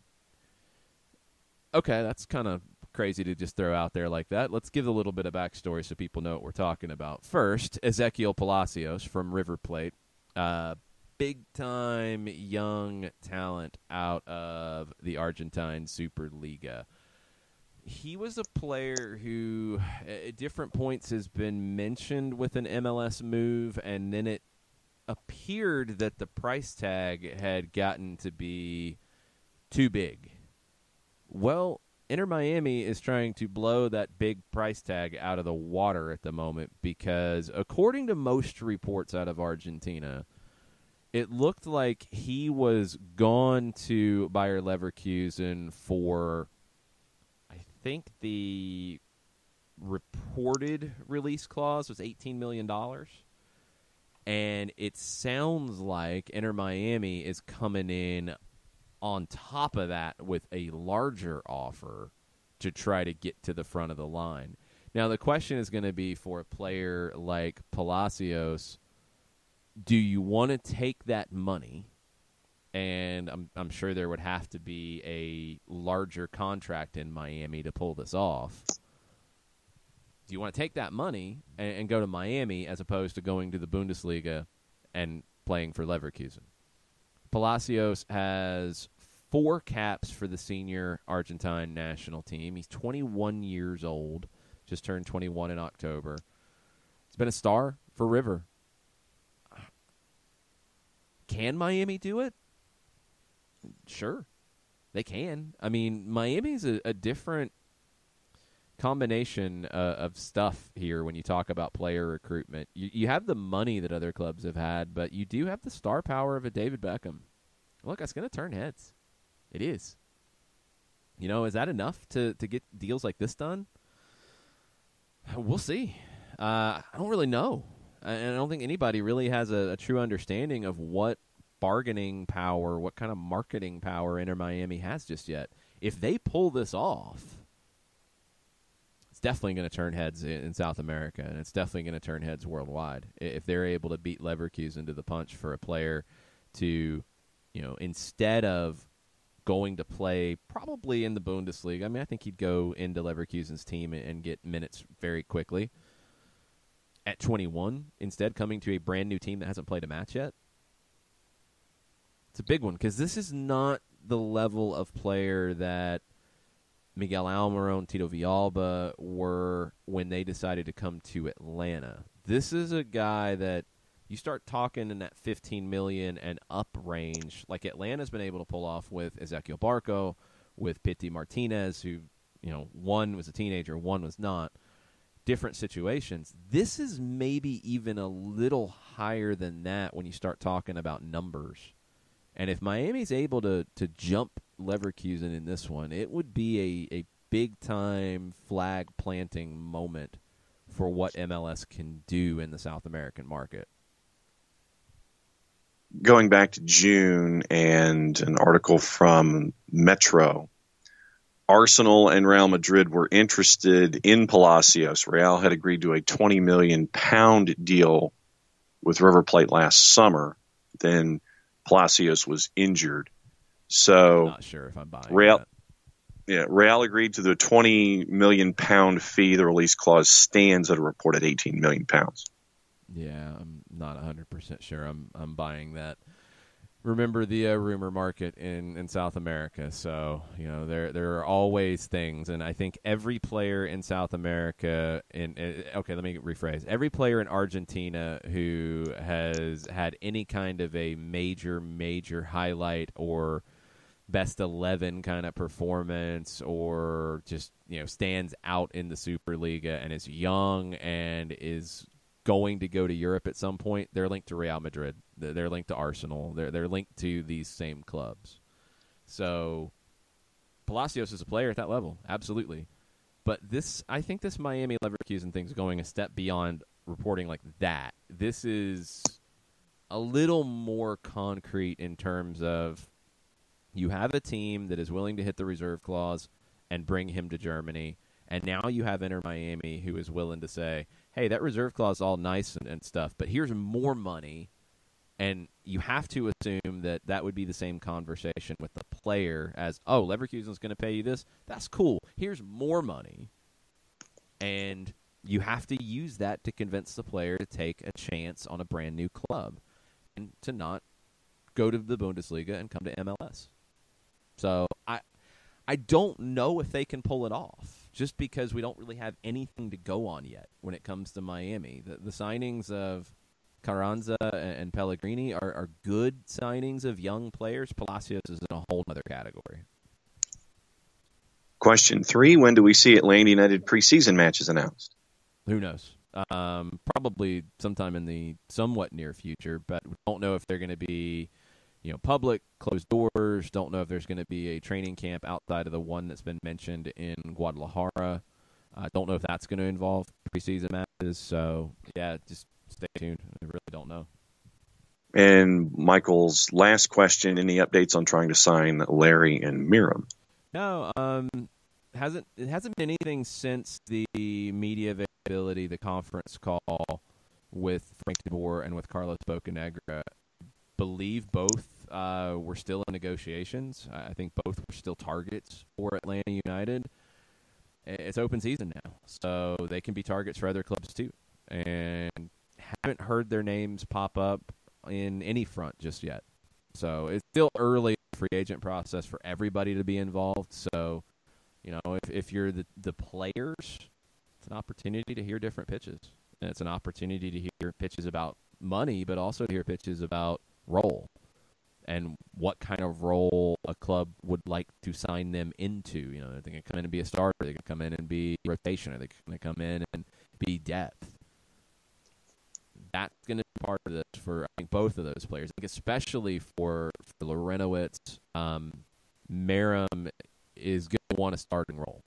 Okay, that's kind of crazy to just throw out there like that. Let's give a little bit of backstory so people know what we're talking about. First, Exequiel Palacios from River Plate. Big-time young talent out of the Argentine Superliga. He was a player who at different points has been mentioned with an MLS move, and then it appeared that the price tag had gotten to be too big. Well, Inter Miami is trying to blow that big price tag out of the water at the moment because, according to most reports out of Argentina, it looked like he was gone to Bayer Leverkusen for, I think the reported release clause was $18 million. And it sounds like Inter Miami is coming in on top of that with a larger offer to try to get to the front of the line. Now, the question is going to be for a player like Palacios, do you want to take that money? And I'm sure there would have to be a larger contract in Miami to pull this off. Do you want to take that money and go to Miami as opposed to going to the Bundesliga and playing for Leverkusen? Palacios has 4 caps for the senior Argentine national team. He's 21 years old, just turned 21 in October. He's been a star for River. Can Miami do it? Sure, they can. I mean, Miami's a different combination of stuff here when you talk about player recruitment. You have the money that other clubs have had, but you do have the star power of a David Beckham. Look, that's going to turn heads. It is. Is that enough to get deals like this done? We'll see. I don't really know. And I don't think anybody really has a true understanding of what bargaining power, what kind of marketing power Inter Miami has just yet. If they pull this off, it's definitely going to turn heads in South America, and it's definitely going to turn heads worldwide. If they're able to beat Leverkusen to the punch for a player to, instead of going to play probably in the Bundesliga, I mean, I think he'd go into Leverkusen's team and get minutes very quickly. At 21, instead coming to a brand new team that hasn't played a match yet. It's a big one because this is not the level of player that Miguel Almiron, Tito Villalba were when they decided to come to Atlanta. This is a guy that You start talking in that 15 million and up range, like Atlanta's been able to pull off with Exequiel Barco, with Pity Martinez, who, one was a teenager, one was not. Different situations. This is maybe even a little higher than that when you start talking about numbers. And if Miami's able to jump Leverkusen in this one, it would be a big-time flag-planting moment for what MLS can do in the South American market. Going back to June and an article from Metro, Arsenal and Real Madrid were interested in Palacios. Real had agreed to a £20 million deal with River Plate last summer. Then Palacios was injured. So I'm not sure if I'm buying Real, that. Yeah, Real agreed to the £20 million fee. The release clause stands at a reported £18 million. Yeah, I'm not 100% sure I'm buying that. Remember the rumor market in South America, so there are always things, and I think every player in South America okay, let me rephrase. Every player in Argentina who has had any kind of a major highlight or best 11 kind of performance, or just stands out in the Superliga and is young and is going to go to Europe at some point, they're linked to Real Madrid. They're linked to Arsenal. They're linked to these same clubs. So Palacios is a player at that level, absolutely. But I think this Miami Leverkusen thing is going a step beyond reporting like that. This is a little more concrete in terms of you have a team that is willing to hit the reserve clause and bring him to Germany. And now you have Inter Miami who is willing to say, hey, that reserve clause is all nice and stuff, but here's more money. And you have to assume that would be the same conversation with the player as, oh, Leverkusen's going to pay you this? That's cool. Here's more money. And you have to use that to convince the player to take a chance on a brand new club and to not go to the Bundesliga and come to MLS. So I don't know if they can pull it off, just because we don't really have anything to go on yet when it comes to Miami. The signings of Carranza and Pellegrini are good signings of young players. Palacios is in a whole other category. Question 3, when do we see Atlanta United preseason matches announced? Who knows? Probably sometime in the somewhat near future, but we don't know if they're going to be public, closed doors. Don't know if there's going to be a training camp outside of the one that's been mentioned in Guadalajara. Don't know if that's going to involve preseason matches. So, yeah, just stay tuned. I really don't know. And Michael's last question, any updates on trying to sign Larry and Miram? No, it hasn't been anything since the media availability, the conference call with Frank de Boer and with Carlos Bocanegra. Believe both were still in negotiations. I think both were still targets for Atlanta United. It's open season now, so they can be targets for other clubs too. And haven't heard their names pop up in any front just yet. So it's still early free agent process for everybody to be involved. So, if you're the players, it's an opportunity to hear different pitches. And it's an opportunity to hear pitches about money, but also to hear pitches about role and what kind of role a club would like to sign them into. Are they going to come in and be a starter? Are they going to come in and be rotation? Are they going to come in and be depth? That's going to be part of this for, I think, both of those players. I think especially for Lorenowitz, Meram is going to want a starting role.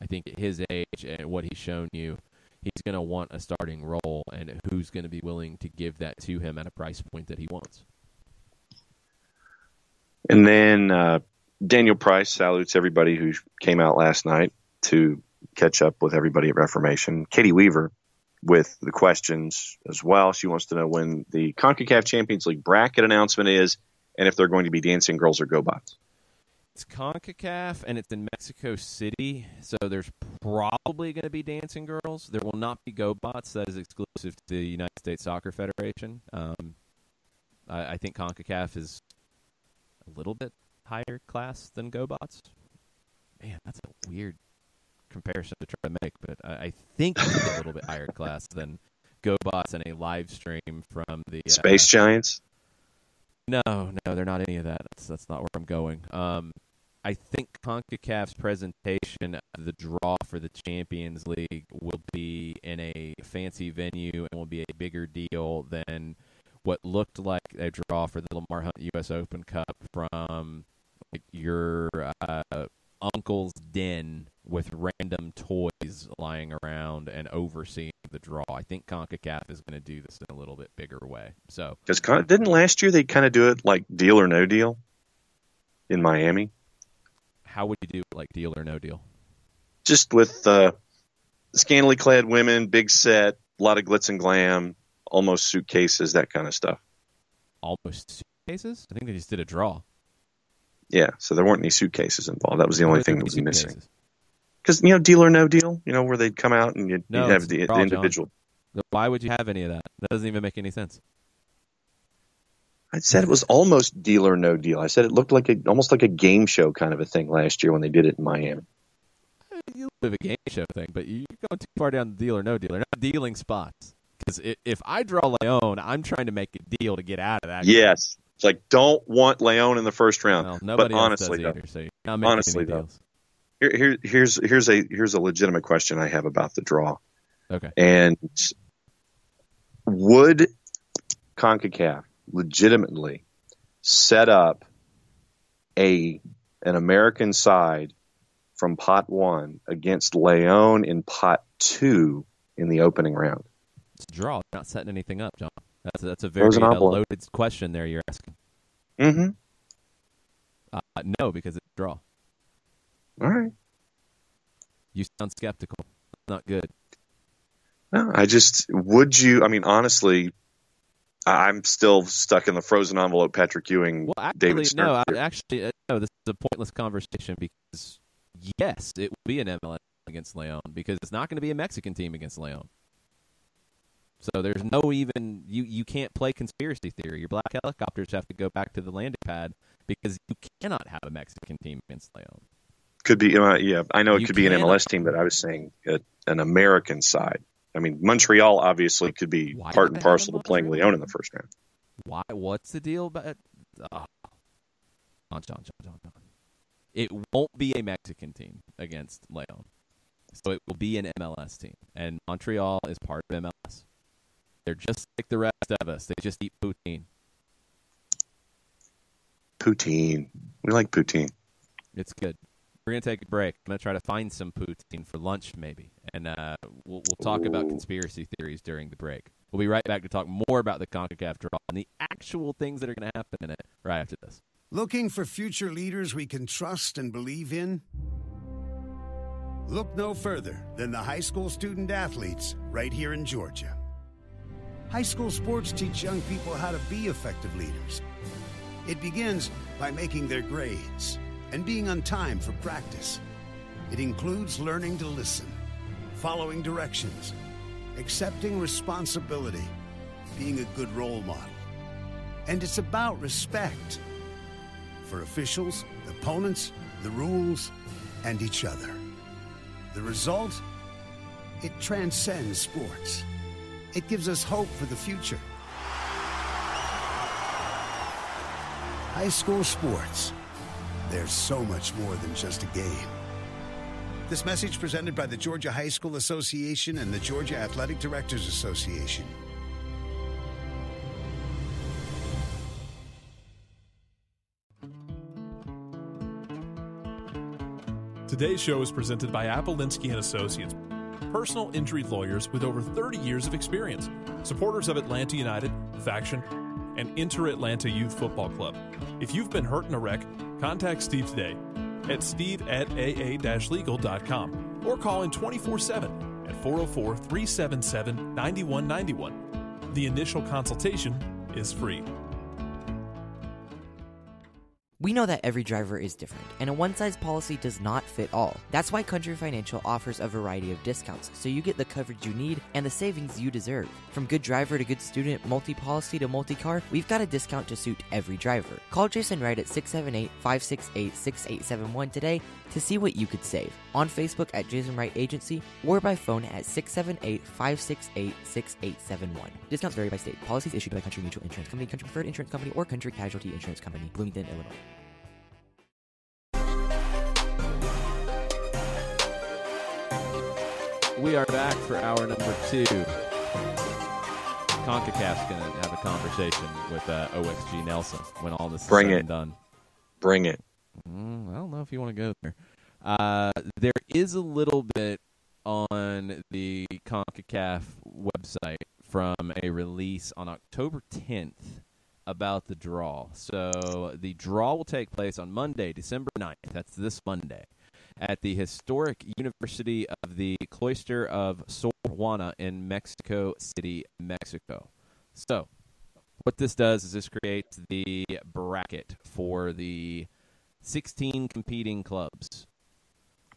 I think at his age and what he's shown you, he's going to want a starting role, and who's going to be willing to give that to him at a price point that he wants. And then Daniel Price salutes everybody who came out last night to catch up with everybody at Reformation. Katie Weaver with the questions as well. She wants to know when the CONCACAF Champions League bracket announcement is and if they're going to be dancing girls or GoBots. It's CONCACAF, and it's in Mexico City, so there's probably going to be dancing girls. There will not be GoBots. That is exclusive to the United States Soccer Federation. I think CONCACAF is a little bit higher class than GoBots. Man, that's a weird comparison to try to make, but I think it's a little bit higher class than GoBots and a live stream from the Space Giants? No, they're not any of that. That's not where I'm going. I think CONCACAF's presentation of the draw for the Champions League will be in a fancy venue and will be a bigger deal than what looked like a draw for the Lamar Hunt U.S. Open Cup from your uncle's den with random toys lying around and overseeing the draw. I think CONCACAF is going to do this in a little bit bigger way. So, because didn't last year they kind of do it like Deal or No Deal in Miami? How would you do it like Deal or No Deal? Just with scantily clad women, big set, a lot of glitz and glam, almost suitcases, that kind of stuff. Almost suitcases? I think they just did a draw. Yeah, so there weren't any suitcases involved. That was the only thing that was missing. Because, Deal or No Deal, where they'd come out and you'd have the individual. John. Why would you have any of that? That doesn't even make any sense. I said it was almost Deal or No Deal. I said it looked like almost like a game show kind of a thing last year when they did it in Miami. You live a game show thing, but you're going too far down the Deal or No Deal. They're not dealing spots. Because if I draw Leon, I'm trying to make a deal to get out of that. Yes. It's like, don't want Leon in the first round. Well, nobody else does either, so you're not making any deals. Here's a legitimate question I have about the draw. Okay. And would CONCACAF legitimately set up an American side from pot 1 against Leon in pot 2 in the opening round? It's a draw. They're not setting anything up, John. That's a very loaded question there you're asking. Mm-hmm. No, because it's a draw. All right. You sound skeptical. Not good. No, honestly, I'm still stuck in the frozen envelope Patrick Ewing, David Stern. No, this is a pointless conversation because, yes, it will be an MLS against Leon because it's not going to be a Mexican team against Leon. So there's no even you can't play conspiracy theory. Your black helicopters have to go back to the landing pad because you cannot have a Mexican team against Leon. Could be, I know it could be an MLS team, but I was saying an American side. I mean, Montreal obviously could be part and parcel to playing Leon in the first round. Why? What's the deal about? John. It won't be a Mexican team against Leon, so it will be an MLS team, and Montreal is part of MLS. They're just like the rest of us. They just eat poutine. Poutine. We like poutine. It's good. We're going to take a break. I'm going to try to find some poutine for lunch maybe, and we'll talk about conspiracy theories during the break. We'll be right back to talk more about the CONCACAF draw and the actual things that are going to happen in it right after this. Looking for future leaders we can trust and believe in? Look no further than the high school student athletes right here in Georgia. High school sports teach young people how to be effective leaders. It begins by making their grades and being on time for practice. It includes learning to listen, following directions, accepting responsibility, being a good role model. And it's about respect for officials, opponents, the rules, and each other. The result? It transcends sports. It gives us hope for the future. High school sports. There's so much more than just a game. This message presented by the Georgia High School Association and the Georgia Athletic Directors Association. Today's show is presented by Palacios & Associates, personal injury lawyers with over 30 years of experience, supporters of Atlanta United, Faction, and Inter-Atlanta Youth Football Club. If you've been hurt in a wreck, contact Steve today at steve@aa-legal.com or call in 24/7 at 404-377-9191. The initial consultation is free. We know that every driver is different, and a one-size policy does not fit all. That's why Country Financial offers a variety of discounts, so you get the coverage you need and the savings you deserve. From good driver to good student, multi-policy to multi-car, we've got a discount to suit every driver. Call Jason Wright at 678-568-6871 today to see what you could save. On Facebook at Jason Wright Agency or by phone at 678-568-6871. Discounts vary by state. Policies issued by Country Mutual Insurance Company, Country Preferred Insurance Company, or Country Casualty Insurance Company, Bloomington, Illinois. We are back for hour number 2. CONCACAF's going to have a conversation with OXG Nelson when all this is said and done. Bring it. I don't know if you want to go there. There is a little bit on the CONCACAF website from a release on October 10th about the draw. So the draw will take place on Monday, December 9th. That's this Monday, at the historic University of the Cloister of Sor Juana in Mexico City, Mexico. So what this does is this creates the bracket for the 16 competing clubs.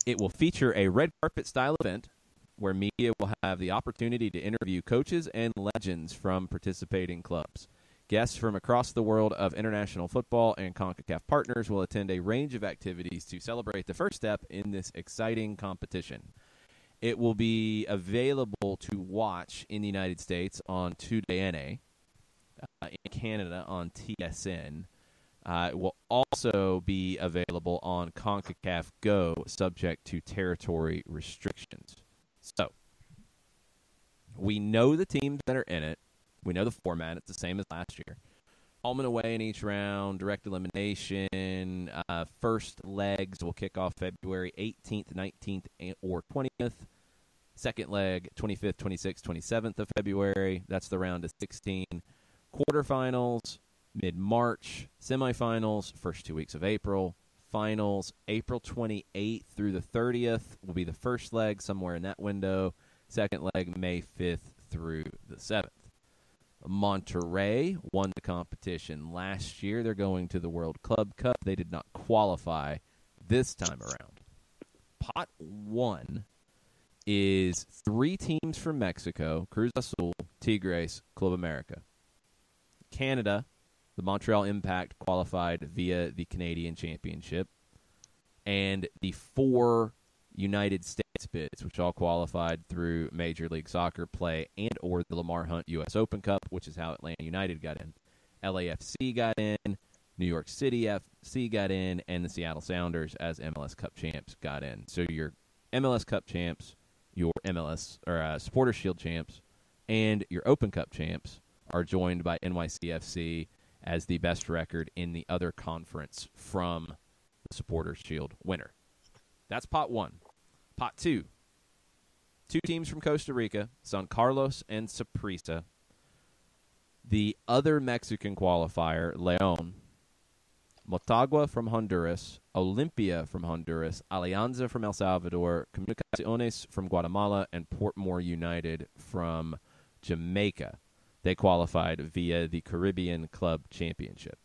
It will feature a red carpet style event where media will have the opportunity to interview coaches and legends from participating clubs. Guests from across the world of international football and CONCACAF partners will attend a range of activities to celebrate the first step in this exciting competition. It will be available to watch in the United States on TUDN, in Canada on TSN. It will also be available on CONCACAF Go, subject to territory restrictions. So, we know the teams that are in it. We know the format. It's the same as last year. Home and away in each round, direct elimination. First legs will kick off February 18th, 19th, or 20th. Second leg, 25th, 26th, 27th of February. That's the round of 16. Quarterfinals, mid-March. Semifinals, first 2 weeks of April. Finals, April 28th through the 30th will be the first leg, somewhere in that window. Second leg, May 5th through the 7th. Monterrey won the competition last year. They're going to the World Club Cup. They did not qualify this time around. Pot 1 is 3 teams from Mexico: Cruz Azul, Tigres, Club America. Canada, the Montreal Impact qualified via the Canadian Championship. And the 4 United States bids, which all qualified through Major League Soccer play and or the Lamar Hunt U.S. Open Cup, which is how Atlanta United got in. LAFC got in, New York City FC got in, and the Seattle Sounders as MLS Cup champs got in. So your MLS Cup champs, your MLS or Supporter Shield champs, and your Open Cup champs are joined by NYCFC as the best record in the other conference from the Supporter Shield winner. That's pot 1. Pot 2. 2 teams from Costa Rica, San Carlos and Saprissa. The other Mexican qualifier, Leon. Motagua from Honduras, Olimpia from Honduras, Alianza from El Salvador, Comunicaciones from Guatemala, and Portmore United from Jamaica. They qualified via the Caribbean Club Championship.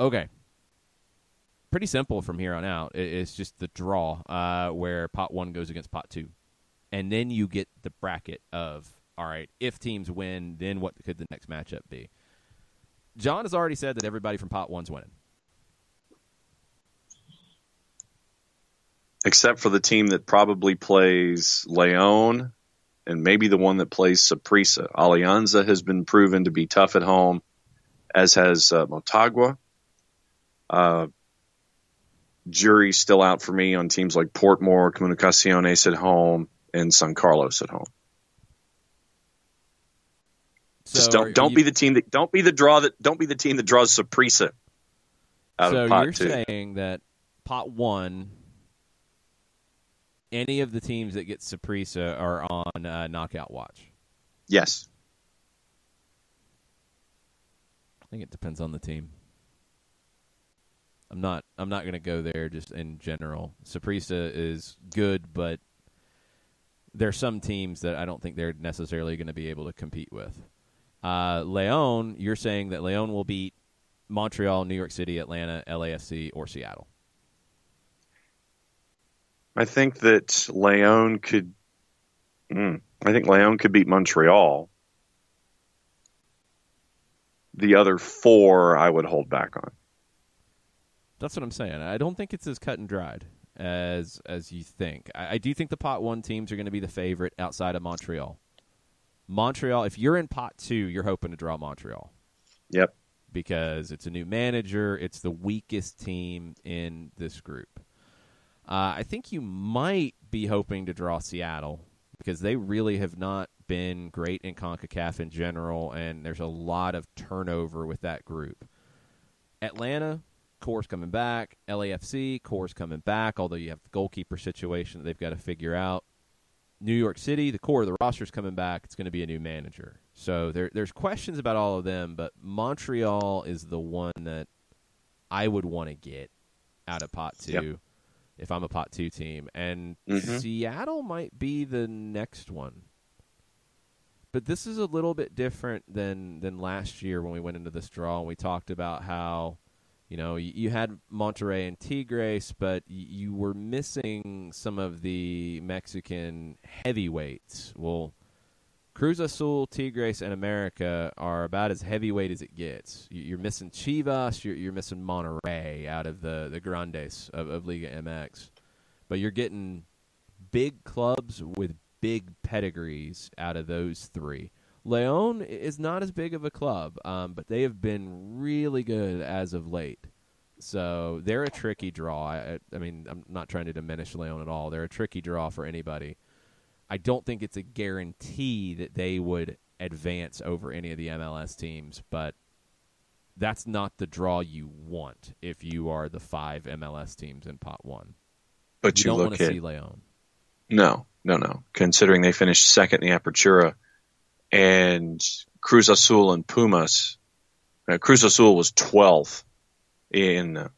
Okay. Pretty simple from here on out. It's just the draw where pot 1 goes against pot 2. And then you get the bracket of, all right, if teams win, then what could the next matchup be? John has already said that everybody from pot 1's winning. Except for the team that probably plays Leon and maybe the one that plays Saprissa. Alianza has been proven to be tough at home, as has Motagua. Jury's still out for me on teams like Portmore, Comunicaciones at home, and San Carlos at home. So just don't be the team that don't be the team that draws Saprissa out of pot 2. So you're saying that pot 1, any of the teams that get Saprissa are on knockout watch? Yes. I think it depends on the team. I'm not going to go there just in general. Saprissa is good, but there's some teams that I don't think they're necessarily going to be able to compete with. Leon, you're saying that Leon will beat Montreal, New York City, Atlanta, LAFC, or Seattle? I think that Leon could. I think Leon could beat Montreal. The other 4, I would hold back on. That's what I'm saying. I don't think it's as cut and dried as you think. I do think the Pot 1 teams are going to be the favorite outside of Montreal. Montreal, if you're in Pot 2, you're hoping to draw Montreal. Yep. Because it's a new manager. It's the weakest team in this group. I think you might be hoping to draw Seattle because they really have not been great in CONCACAF in general, and there's a lot of turnover with that group. Atlanta, core's coming back. LAFC, core's coming back, although you have the goalkeeper situation that they've got to figure out. New York City, the core of the roster's coming back. It's going to be a new manager. So there's questions about all of them, but Montreal is the one that I would want to get out of Pot 2 if I'm a Pot 2 team. And Seattle might be the next one. But this is a little bit different than last year when we went into this draw and we talked about how, you had Monterrey and Tigres, but you were missing some of the Mexican heavyweights. Well, Cruz Azul, Tigres, and America are about as heavyweight as it gets. You're missing Chivas, you're missing Monterrey out of the Grandes of Liga MX. But you're getting big clubs with big pedigrees out of those 3. Leon is not as big of a club, but they have been really good as of late. So they're a tricky draw. I mean, I'm not trying to diminish Leon at all. They're a tricky draw for anybody. I don't think it's a guarantee that they would advance over any of the MLS teams, but that's not the draw you want if you are the 5 MLS teams in Pot 1. But you don't look want to at see Leon. No. Considering they finished second in the Apertura, and Cruz Azul and Pumas, Cruz Azul was 12th in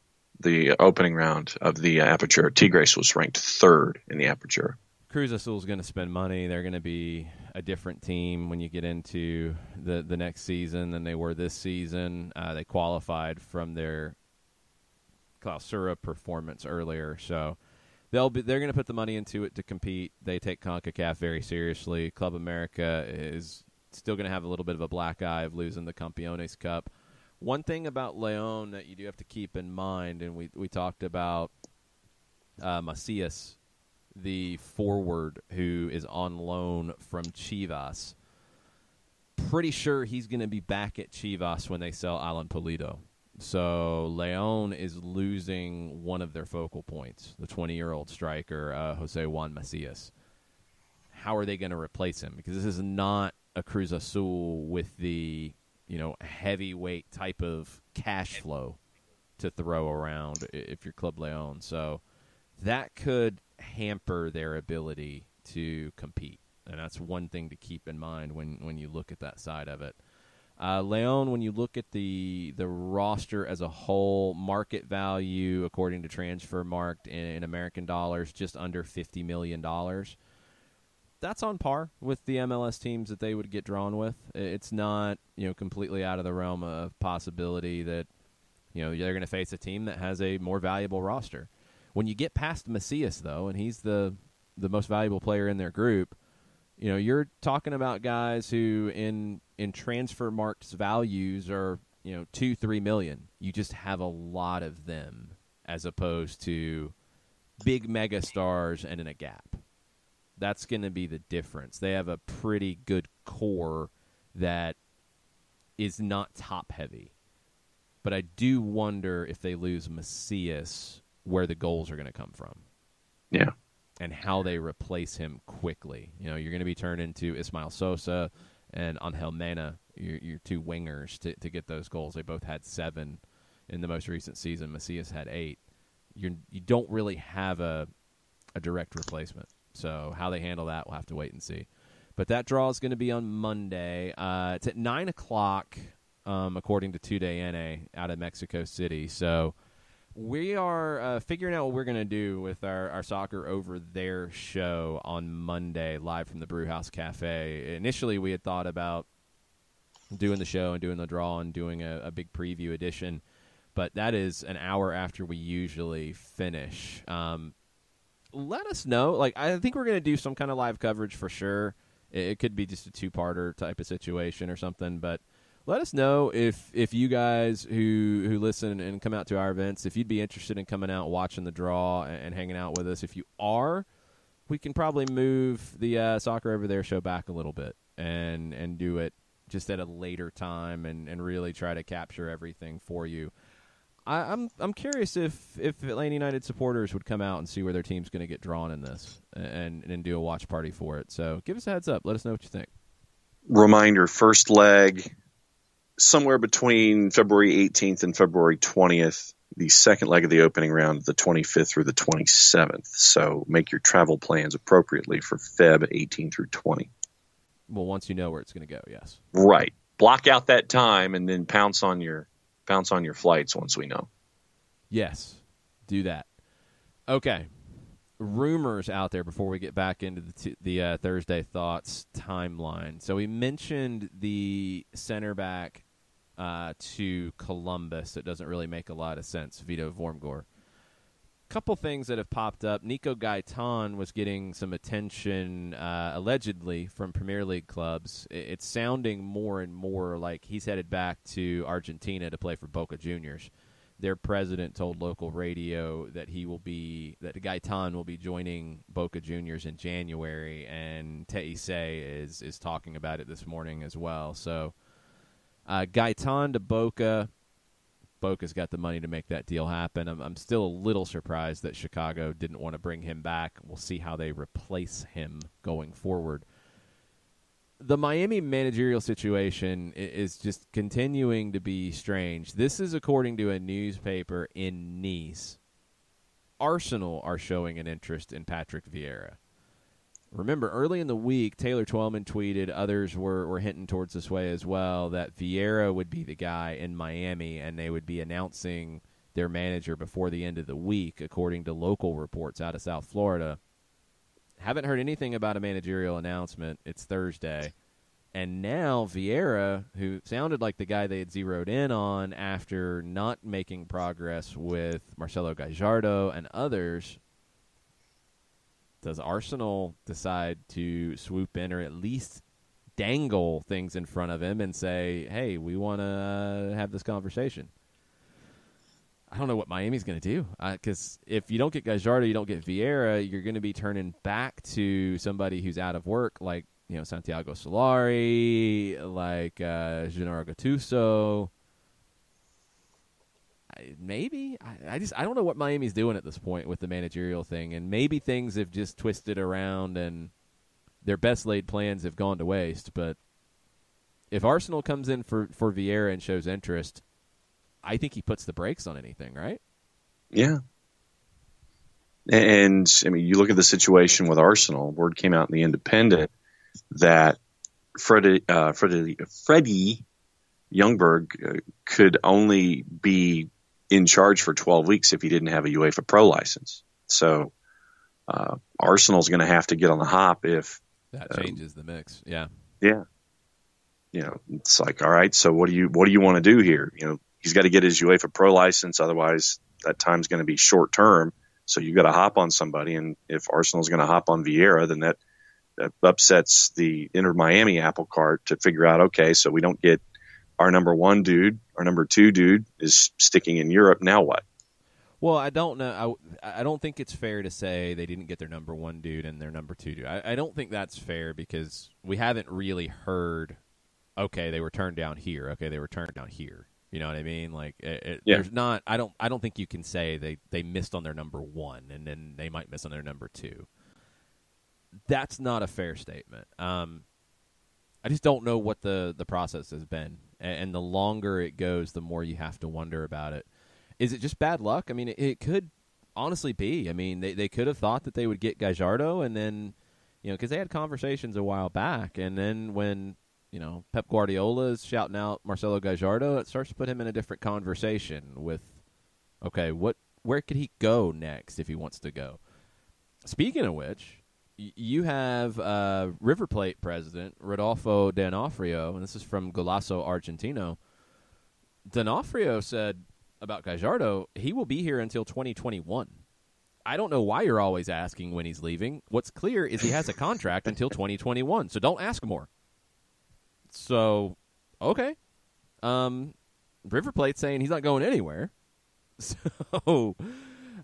the opening round of the Apertura. Tigres was ranked 3rd in the Apertura. Cruz Azul is going to spend money. They're going to be a different team when you get into the next season than they were this season. They qualified from their Clausura performance earlier, so they're going to put the money into it to compete. They take CONCACAF very seriously. Club America is still going to have a little bit of a black eye of losing the Campeones Cup. One thing about Leon that you do have to keep in mind, and we talked about Macias, the forward who is on loan from Chivas. Pretty sure he's going to be back at Chivas when they sell Alan Pulido. So Leon is losing one of their focal points, the 20-year-old striker, Jose Juan Macias. How are they going to replace him? Because this is not a Cruz Azul with the heavyweight type of cash flow to throw around if you're Club Leon. So that could hamper their ability to compete. And that's one thing to keep in mind when you look at that side of it. Leon, when you look at the roster as a whole, market value, according to Transfermarkt in American dollars, just under $50 million. That's on par with the MLS teams that they would get drawn with. It's not completely out of the realm of possibility that they're going to face a team that has a more valuable roster. When you get past Macias, though, and he's the most valuable player in their group, you're talking about guys who in Transfermarkt's values are $2-3 million. You just have a lot of them as opposed to big mega stars and in a gap. That's going to be the difference. They have a pretty good core that is not top heavy. But I do wonder if they lose Macias, where the goals are going to come from. Yeah. And how they replace him quickly. You're going to be turned into Ismael Sosa and Angel Mena, your 2 wingers, to get those goals. They both had 7 in the most recent season. Macias had 8. You don't really have a direct replacement. So how they handle that, we'll have to wait and see. But that draw is going to be on Monday. It's at 9 o'clock, according to Today NA, out of Mexico City. So we are figuring out what we're going to do with our Soccer Over There show on Monday, live from the Brewhouse Cafe. Initially, we had thought about doing the show and doing the draw and doing a big preview edition. But that is an hour after we usually finish. Let us know. Like, I think we're going to do some kind of live coverage for sure. It could be just a two-parter type of situation or something. But let us know if you guys who listen and come out to our events, if you'd be interested in coming out, watching the draw, and hanging out with us. If you are, we can probably move the Soccer Over There show back a little bit and do it just at a later time and really try to capture everything for you. I'm curious if Atlanta United supporters would come out and see where their team's going to get drawn in this and do a watch party for it. So give us a heads up. Let us know what you think. Reminder, first leg, somewhere between February 18th and February 20th. The second leg of the opening round, the 25th through the 27th. So make your travel plans appropriately for Feb 18 through 20. Well, once you know where it's going to go, yes. Right. Block out that time and then pounce on your flights once we know. Yes, do that. Okay. Rumors out there before we get back into the Thursday Thoughts timeline. So we mentioned the center back to Columbus. It doesn't really make a lot of sense, Vito Vormgor. Couple things that have popped up. Nico Gaitan was getting some attention allegedly from Premier League clubs. It's sounding more and more like he's headed back to Argentina to play for Boca Juniors. Their president told local radio that Gaitan will be joining Boca Juniors in January, and Teise is talking about it this morning as well. So Gaitan to Boca. Boca's got the money to make that deal happen. I'm still a little surprised that Chicago didn't want to bring him back. We'll see how they replace him going forward. The Miami managerial situation is just continuing to be strange. This is according to a newspaper in Nice. Arsenal are showing an interest in Patrick Vieira. Remember, early in the week, Taylor Twellman tweeted, others were hinting towards this way as well, that Vieira would be the guy in Miami, and they would be announcing their manager before the end of the week, according to local reports out of South Florida. Haven't heard anything about a managerial announcement. It's Thursday. And now Vieira, who sounded like the guy they had zeroed in on after not making progress with Marcelo Gallardo and others, does Arsenal decide to swoop in or at least dangle things in front of him and say, hey, we want to have this conversation? I don't know what Miami's going to do, because if you don't get Gallardo, you don't get Vieira, you're going to be turning back to somebody who's out of work, like Santiago Solari, like Gennaro Gattuso. Maybe. I don't know what Miami's doing at this point with the managerial thing, and maybe things have just twisted around and their best laid plans have gone to waste. But if Arsenal comes in for Vieira and shows interest, I think he puts the brakes on anything, right? Yeah. And, I mean, you look at the situation with Arsenal. Word came out in the Independent that Freddie Ljungberg could only be in charge for 12 weeks if he didn't have a UEFA Pro license. So Arsenal's going to have to get on the hop if that changes the mix. Yeah. Yeah. It's like, all right, so what do you want to do here? He's got to get his UEFA Pro license. Otherwise that time's going to be short term. So you got to hop on somebody. And if Arsenal's going to hop on Vieira, then that upsets the Inter Miami apple cart to figure out, okay, so we don't get our number one dude, our number two dude is sticking in Europe. Now what? Well, I don't know. I don't think it's fair to say they didn't get their number one dude and their number two dude. I don't think that's fair because we haven't really heard, okay, they were turned down here. Okay, they were turned down here. You know what I mean? Like, there's not. I don't think you can say they missed on their number one and then they might miss on their number two. That's not a fair statement. I just don't know what the process has been. And the longer it goes, the more you have to wonder about it. Is it just bad luck? I mean, it could honestly be. I mean, they could have thought that they would get Gallardo, and then, because they had conversations a while back, and then when, Pep Guardiola is shouting out Marcelo Gallardo, it starts to put him in a different conversation with, okay, where could he go next if he wants to go? Speaking of which, you have River Plate president Rodolfo D'Onofrio, and this is from Golazo Argentino. D'Onofrio said about Gallardo, he will be here until 2021. I don't know why you're always asking when he's leaving. What's clear is he has a contract until 2021, so don't ask more. So, okay. River Plate's saying he's not going anywhere. So,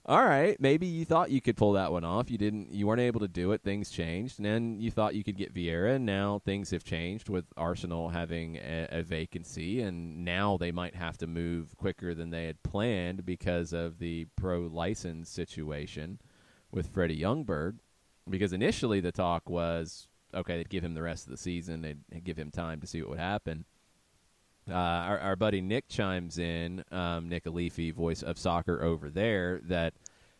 all right, maybe you thought you could pull that one off. You weren't able to do it. Things changed. And then you thought you could get Vieira, and now things have changed with Arsenal having a vacancy, and now they might have to move quicker than they had planned because of the pro-license situation with Freddie Ljungberg. Because initially the talk was, okay, they'd give him the rest of the season. They'd give him time to see what would happen. Our buddy Nick chimes in, Nick Alifi, voice of soccer over there, that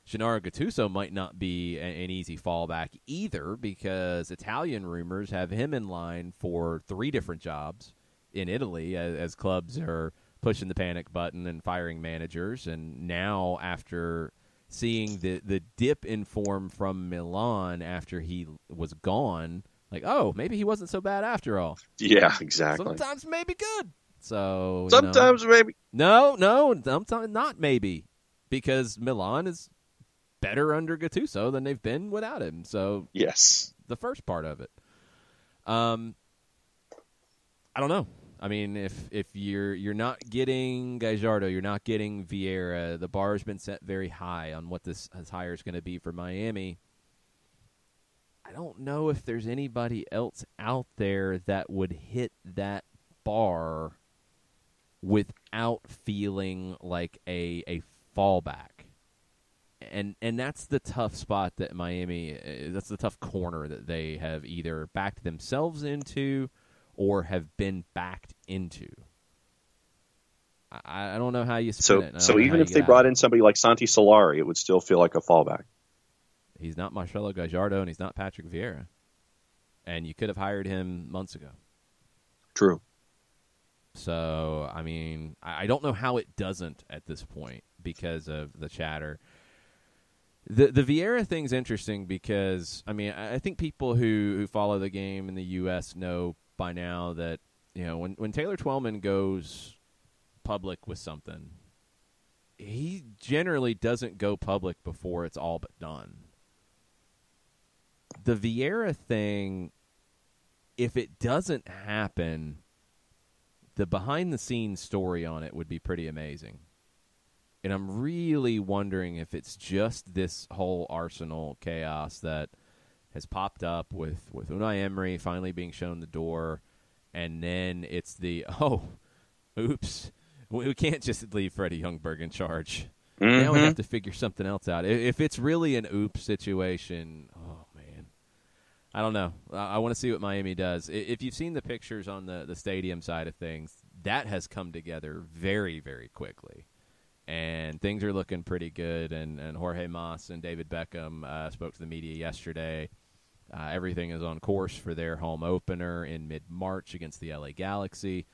Gennaro Gattuso might not be an easy fallback either, because Italian rumors have him in line for 3 different jobs in Italy as clubs are pushing the panic button and firing managers. And now, after seeing the dip in form from Milan after he was gone, like, oh, maybe he wasn't so bad after all. Yeah, exactly. Sometimes maybe good. So sometimes maybe. No, sometimes not maybe, because Milan is better under Gattuso than they've been without him. So yes, the first part of it. I don't know. I mean, if you're not getting Gallardo, you're not getting Vieira. The bar's been set very high on what this hire is going to be for Miami. I don't know if there's anybody else out there that would hit that bar without feeling like a fallback. And that's the tough spot that Miami, that's the tough corner that they have either backed themselves into or have been backed into. I don't know how you spin it. So even if they brought in somebody like Santi Solari, it would still feel like a fallback. He's not Marcelo Gallardo, and he's not Patrick Vieira. And you could have hired him months ago. True. So, I mean, I don't know how it doesn't at this point because of the chatter. The Vieira thing's interesting because, I mean, I think people who follow the game in the U.S. know by now that, you know, when Taylor Twellman goes public with something, he generally doesn't go public before it's all but done. The Vieira thing, if it doesn't happen, the behind-the-scenes story on it would be pretty amazing. And I'm really wondering if it's just this whole Arsenal chaos that has popped up with Unai Emery finally being shown the door, and then it's the, oops, we can't just leave Freddie Ljungberg in charge. Mm-hmm. Now we have to figure something else out. If it's really an oops situation, oh, man. I don't know. I want to see what Miami does. If you've seen the pictures on the stadium side of things, that has come together very, very quickly. And things are looking pretty good. And Jorge Mas and David Beckham spoke to the media yesterday. Everything is on course for their home opener in mid-March against the LA Galaxy.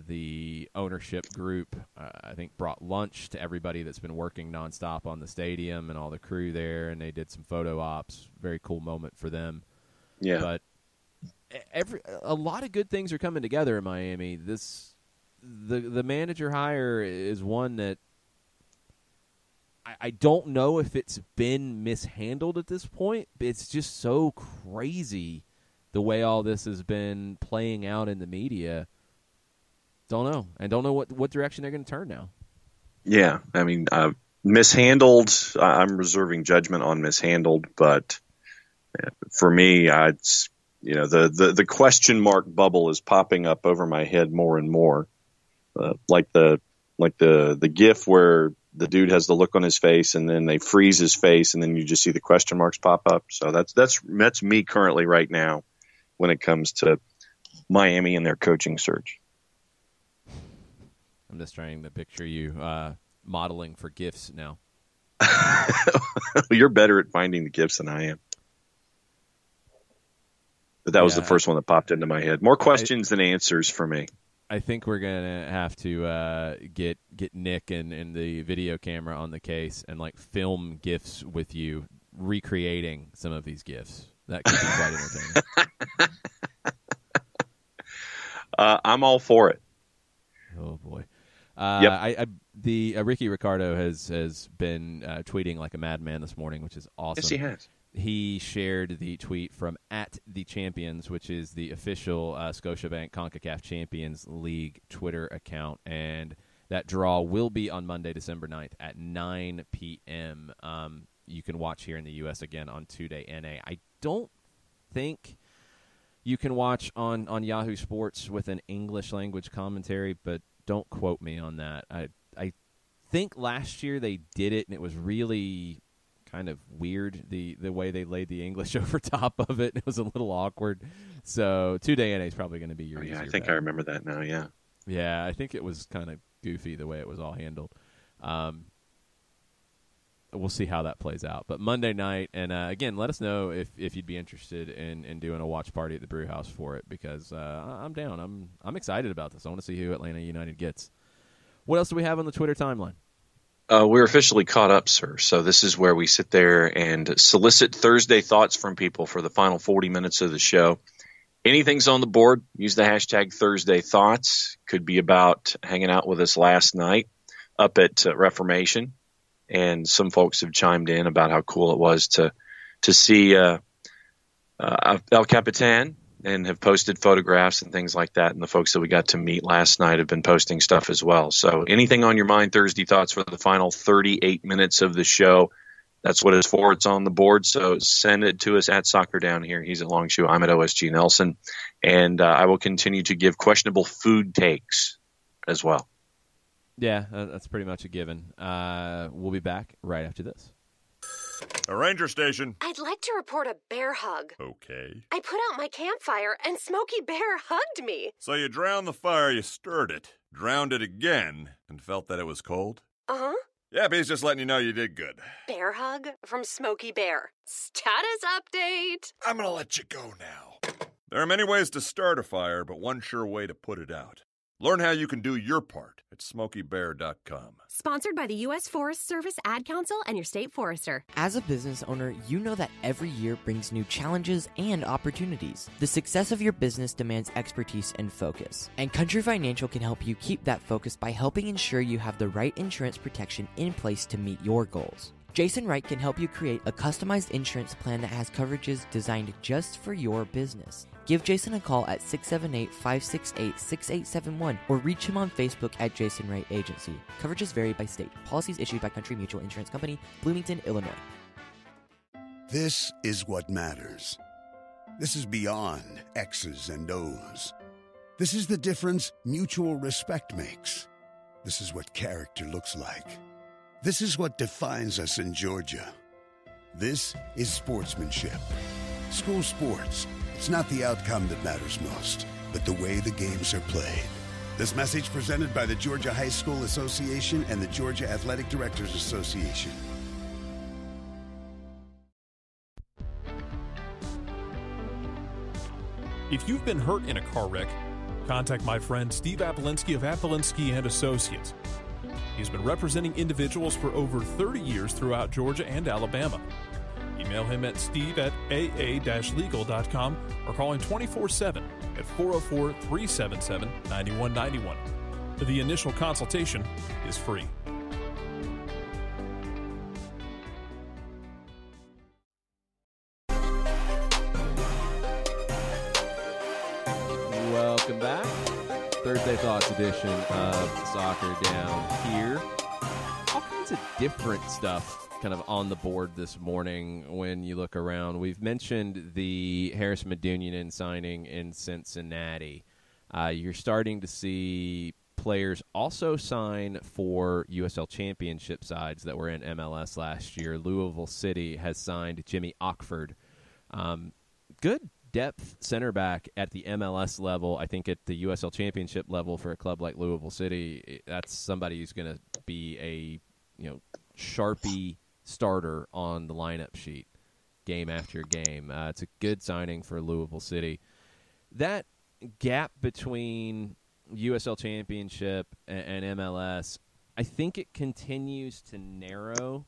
The ownership group, I think, brought lunch to everybody that's been working nonstop on the stadium and all the crew there, and they did some photo ops. Very cool moment for them. Yeah. But a lot of good things are coming together in Miami. The manager hire is one that I don't know if it's been mishandled at this point. It's just so crazy the way all this has been playing out in the media. Don't know. I don't know what direction they're going to turn now. Yeah, I mean, mishandled, I'm reserving judgment on mishandled, but for me, it's, you know, the question mark bubble is popping up over my head more and more. Like the GIF where the dude has the look on his face and then they freeze his face and then you just see the question marks pop up. So that's me currently right now when it comes to Miami and their coaching search. I'm just trying to picture you modeling for GIFs now. You're better at finding the GIFs than I am. But that was the first one that popped into my head. More questions than answers for me. I think we're gonna have to get Nick and the video camera on the case and like film GIFs with you recreating some of these GIFs. That could be quite entertaining. I'm all for it. Oh boy. Yep. Ricky Ricardo has been tweeting like a madman this morning, which is awesome. Yes, he has. He shared the tweet from @TheChampions, which is the official Scotiabank CONCACAF Champions League Twitter account, and that draw will be on Monday, December 9th at 9 p.m. You can watch here in the U.S. again on 2Day NA. I don't think you can watch on Yahoo Sports with an English language commentary, but don't quote me on that. I think last year they did it, and it was really kind of weird, the way they laid the English over top of it. It was a little awkward. So 2Day NA is probably going to be your easier I think bet. I remember that now, yeah. Yeah, I think it was kind of goofy the way it was all handled. We'll see how that plays out. But Monday night, and again, let us know if you'd be interested in doing a watch party at the Brew House for it, because I'm down. I'm excited about this. I want to see who Atlanta United gets. What else do we have on the Twitter timeline? We're officially caught up, sir. So this is where we sit there and solicit Thursday thoughts from people for the final 40 minutes of the show. Anything's on the board. Use the hashtag Thursday Thoughts. Could be about hanging out with us last night up at Reformation. And some folks have chimed in about how cool it was to see El Capitan, and have posted photographs and things like that. And the folks that we got to meet last night have been posting stuff as well. So anything on your mind, Thursday Thoughts for the final 38 minutes of the show. That's what it's for. It's on the board. So send it to us at Soccer Down Here. He's at Longshoe. I'm at OSG Nelson. And I will continue to give questionable food takes as well. Yeah, that's pretty much a given. We'll be back right after this. A ranger station. I'd like to report a bear hug. Okay. I put out my campfire and Smokey Bear hugged me. So you drowned the fire, you stirred it, drowned it again, and felt that it was cold? Uh-huh. Yeah, he's just letting you know you did good. Bear hug from Smokey Bear. Status update. I'm gonna let you go now. There are many ways to start a fire, but one sure way to put it out. Learn how you can do your part at SmokeyBear.com. Sponsored by the U.S. Forest Service Ad Council and your state forester. As a business owner, you know that every year brings new challenges and opportunities. The success of your business demands expertise and focus. And Country Financial can help you keep that focus by helping ensure you have the right insurance protection in place to meet your goals. Jason Wright can help you create a customized insurance plan that has coverages designed just for your business. Give Jason a call at 678-568-6871 or reach him on Facebook at Jason Wright Agency. Coverages vary by state. Policies issued by Country Mutual Insurance Company, Bloomington, Illinois. This is what matters. This is beyond X's and O's. This is the difference mutual respect makes. This is what character looks like. This is what defines us in Georgia. This is sportsmanship. School sports. It's not the outcome that matters most, but the way the games are played. This message presented by the Georgia High School Association and the Georgia Athletic Directors Association. If you've been hurt in a car wreck, contact my friend Steve Apolinski of Apolinski and Associates. He's been representing individuals for over 30 years throughout Georgia and Alabama. Email him at steve@aa-legal.com or call him 24/7 at 404-377-9191. The initial consultation is free. Welcome back. Thursday Thoughts edition of Soccer Down Here. All kinds of different stuff kind of on the board this morning when you look around. We've mentioned the Harris Medunian signing in Cincinnati. You're starting to see players also sign for USL Championship sides that were in MLS last year. Louisville City has signed Jimmy Ockford. Good depth center back at the MLS level. I think at the USL Championship level for a club like Louisville City, that's somebody who's going to be a Sharpie starter on the lineup sheet game after game. It's a good signing for Louisville City. That gap between USL Championship and MLS, I think it continues to narrow.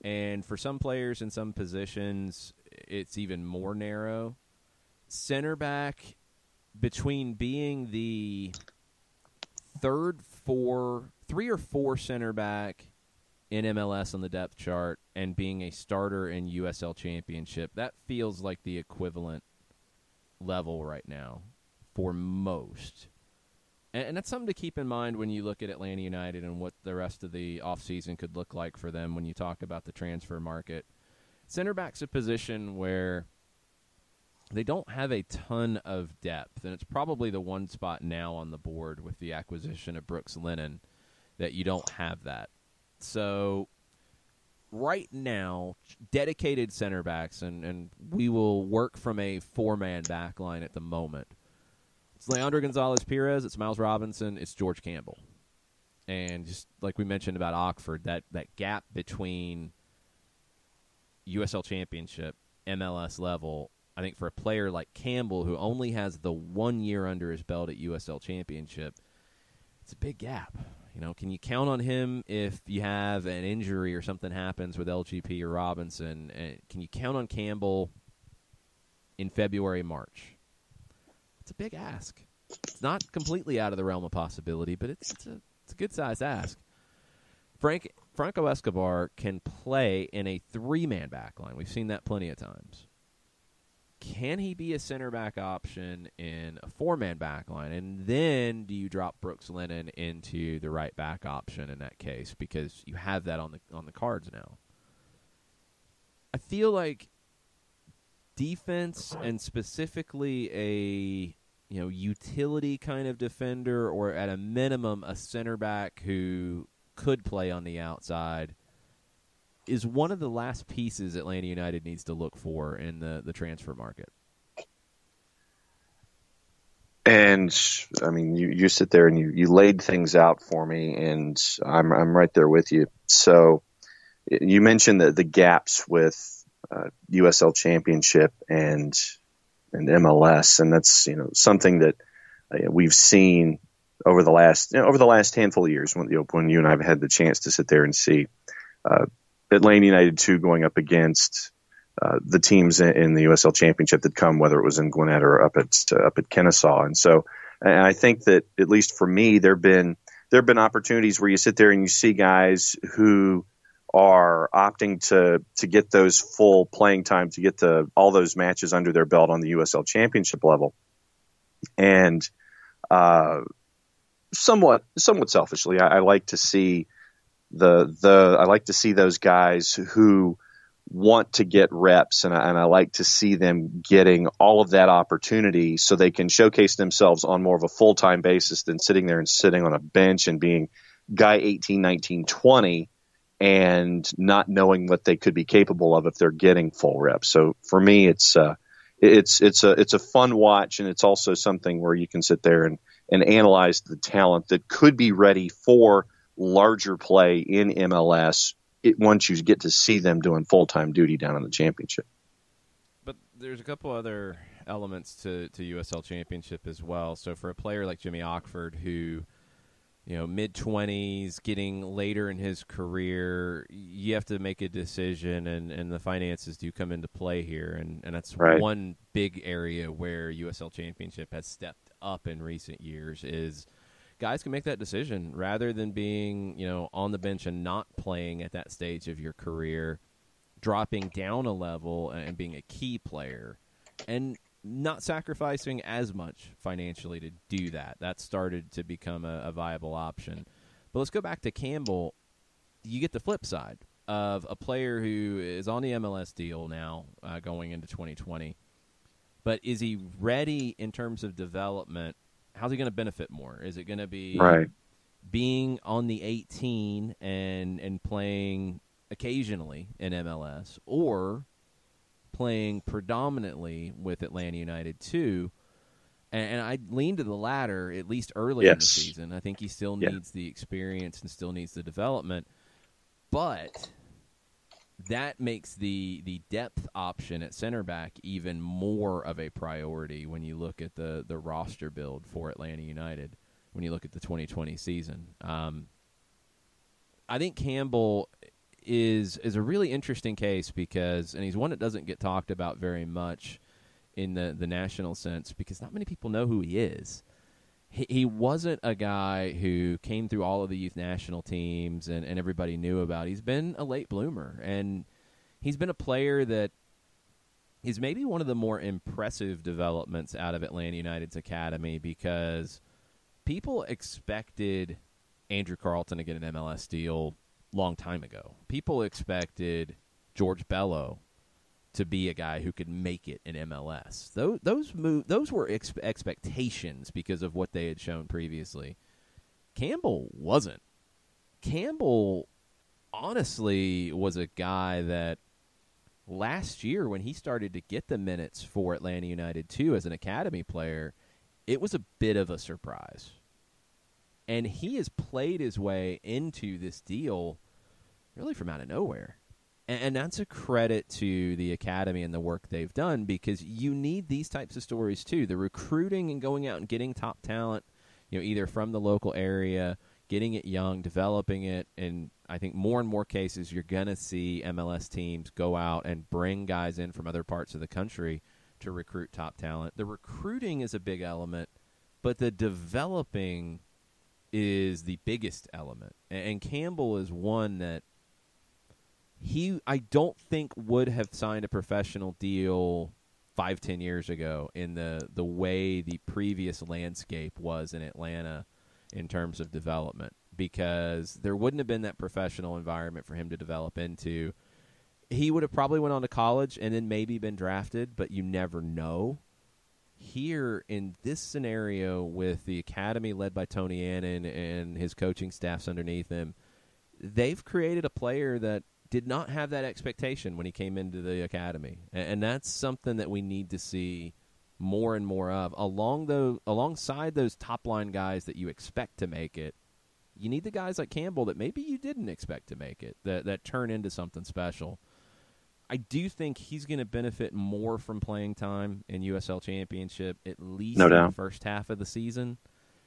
And for some players in some positions, it's even more narrow. Center back, between being the three or four center back in MLS on the depth chart and being a starter in USL Championship, that feels like the equivalent level right now for most. And that's something to keep in mind when you look at Atlanta United and what the rest of the offseason could look like for them when you talk about the transfer market. Center back's a position where they don't have a ton of depth, and it's probably the one spot now on the board with the acquisition of Brooks Lennon that you don't have that. So right now, dedicated center backs, and we will work from a four-man back line at the moment. It's Leandro Gonzalez-Perez, it's Miles Robinson, it's George Campbell. And just like we mentioned about Oxford, that gap between USL Championship, MLS level, I think for a player like Campbell, who only has the 1 year under his belt at USL Championship, it's a big gap. You know, can you count on him if you have an injury or something happens with LGP or Robinson? And can you count on Campbell in February, March? It's a big ask. It's not completely out of the realm of possibility, but it's a good-sized ask. Franco Escobar can play in a three-man back line. We've seen that plenty of times. Can he be a center back option in a four-man back line? And then do you drop Brooks Lennon into the right back option in that case because you have that on the cards now? I feel like defense and specifically a utility kind of defender, or at a minimum a center back who could play on the outside, is one of the last pieces Atlanta United needs to look for in the transfer market. And I mean, you sit there and you laid things out for me, and I'm right there with you. So you mentioned the gaps with USL Championship and MLS, and that's something that we've seen over the last handful of years when you and I have had the chance to sit there and see Atlanta United 2 going up against the teams in the USL Championship that come, whether it was in Gwinnett or up at Kennesaw. And so I think that, at least for me, there have been opportunities where you sit there and you see guys who are opting to get those full playing time, to get all those matches under their belt on the USL Championship level. And somewhat selfishly, I like to see I like to see those guys who want to get reps, and I like to see them getting all of that opportunity so they can showcase themselves on more of a full-time basis than sitting on a bench and being guy 18, 19, 20 and not knowing what they could be capable of if they're getting full reps. So for me, it's a fun watch, and it's also something where you can sit there and analyze the talent that could be ready for larger play in MLS once you get to see them doing full-time duty down in the championship. But there's a couple other elements to USL Championship as well. So for a player like Jimmy Ockford, who, mid-20s, getting later in his career, you have to make a decision, and the finances do come into play here. And that's right. One big area where USL Championship has stepped up in recent years is guys can make that decision rather than being, on the bench and not playing at that stage of your career, dropping down a level and being a key player and not sacrificing as much financially to do that. That started to become a viable option. But let's go back to Campbell. You get the flip side of a player who is on the MLS deal now going into 2020. But is he ready in terms of development? How's he going to benefit more? Is it going to be being on the 18 and playing occasionally in MLS, or playing predominantly with Atlanta United 2? And I lean to the latter, at least early in the season. I think he still needs the experience and still needs the development. But that makes the depth option at center back even more of a priority when you look at the roster build for Atlanta United, when you look at the 2020 season. I think Campbell is a really interesting case because, and he's one that doesn't get talked about very much in the national sense because not many people know who he is. He wasn't a guy who came through all of the youth national teams and everybody knew about. He's been a late bloomer, and he's been a player that is maybe one of the more impressive developments out of Atlanta United's academy because people expected Andrew Carlton to get an MLS deal long time ago. People expected George Bello to be a guy who could make it in MLS. Those were expectations because of what they had shown previously. Campbell wasn't. Campbell honestly was a guy that last year when he started to get the minutes for Atlanta United too as an academy player, it was a bit of a surprise. And he has played his way into this deal really from out of nowhere. And that's a credit to the academy and the work they've done because you need these types of stories too. The recruiting and going out and getting top talent, either from the local area, getting it young, developing it. And I think more and more cases you're going to see MLS teams go out and bring guys in from other parts of the country to recruit top talent. The recruiting is a big element, but the developing is the biggest element. And Campbell is one that I don't think would have signed a professional deal 5-10 years ago in the way the previous landscape was in Atlanta in terms of development because there wouldn't have been that professional environment for him to develop into. He would have probably went on to college and then maybe been drafted, but you never know. Here in this scenario with the academy led by Tony Annan and his coaching staffs underneath him, they've created a player that did not have that expectation when he came into the academy. And that's something that we need to see more and more of. Alongside those top-line guys that you expect to make it, you need the guys like Campbell that maybe you didn't expect to make it, that turn into something special. I do think he's going to benefit more from playing time in USL Championship, at least in the first half of the season.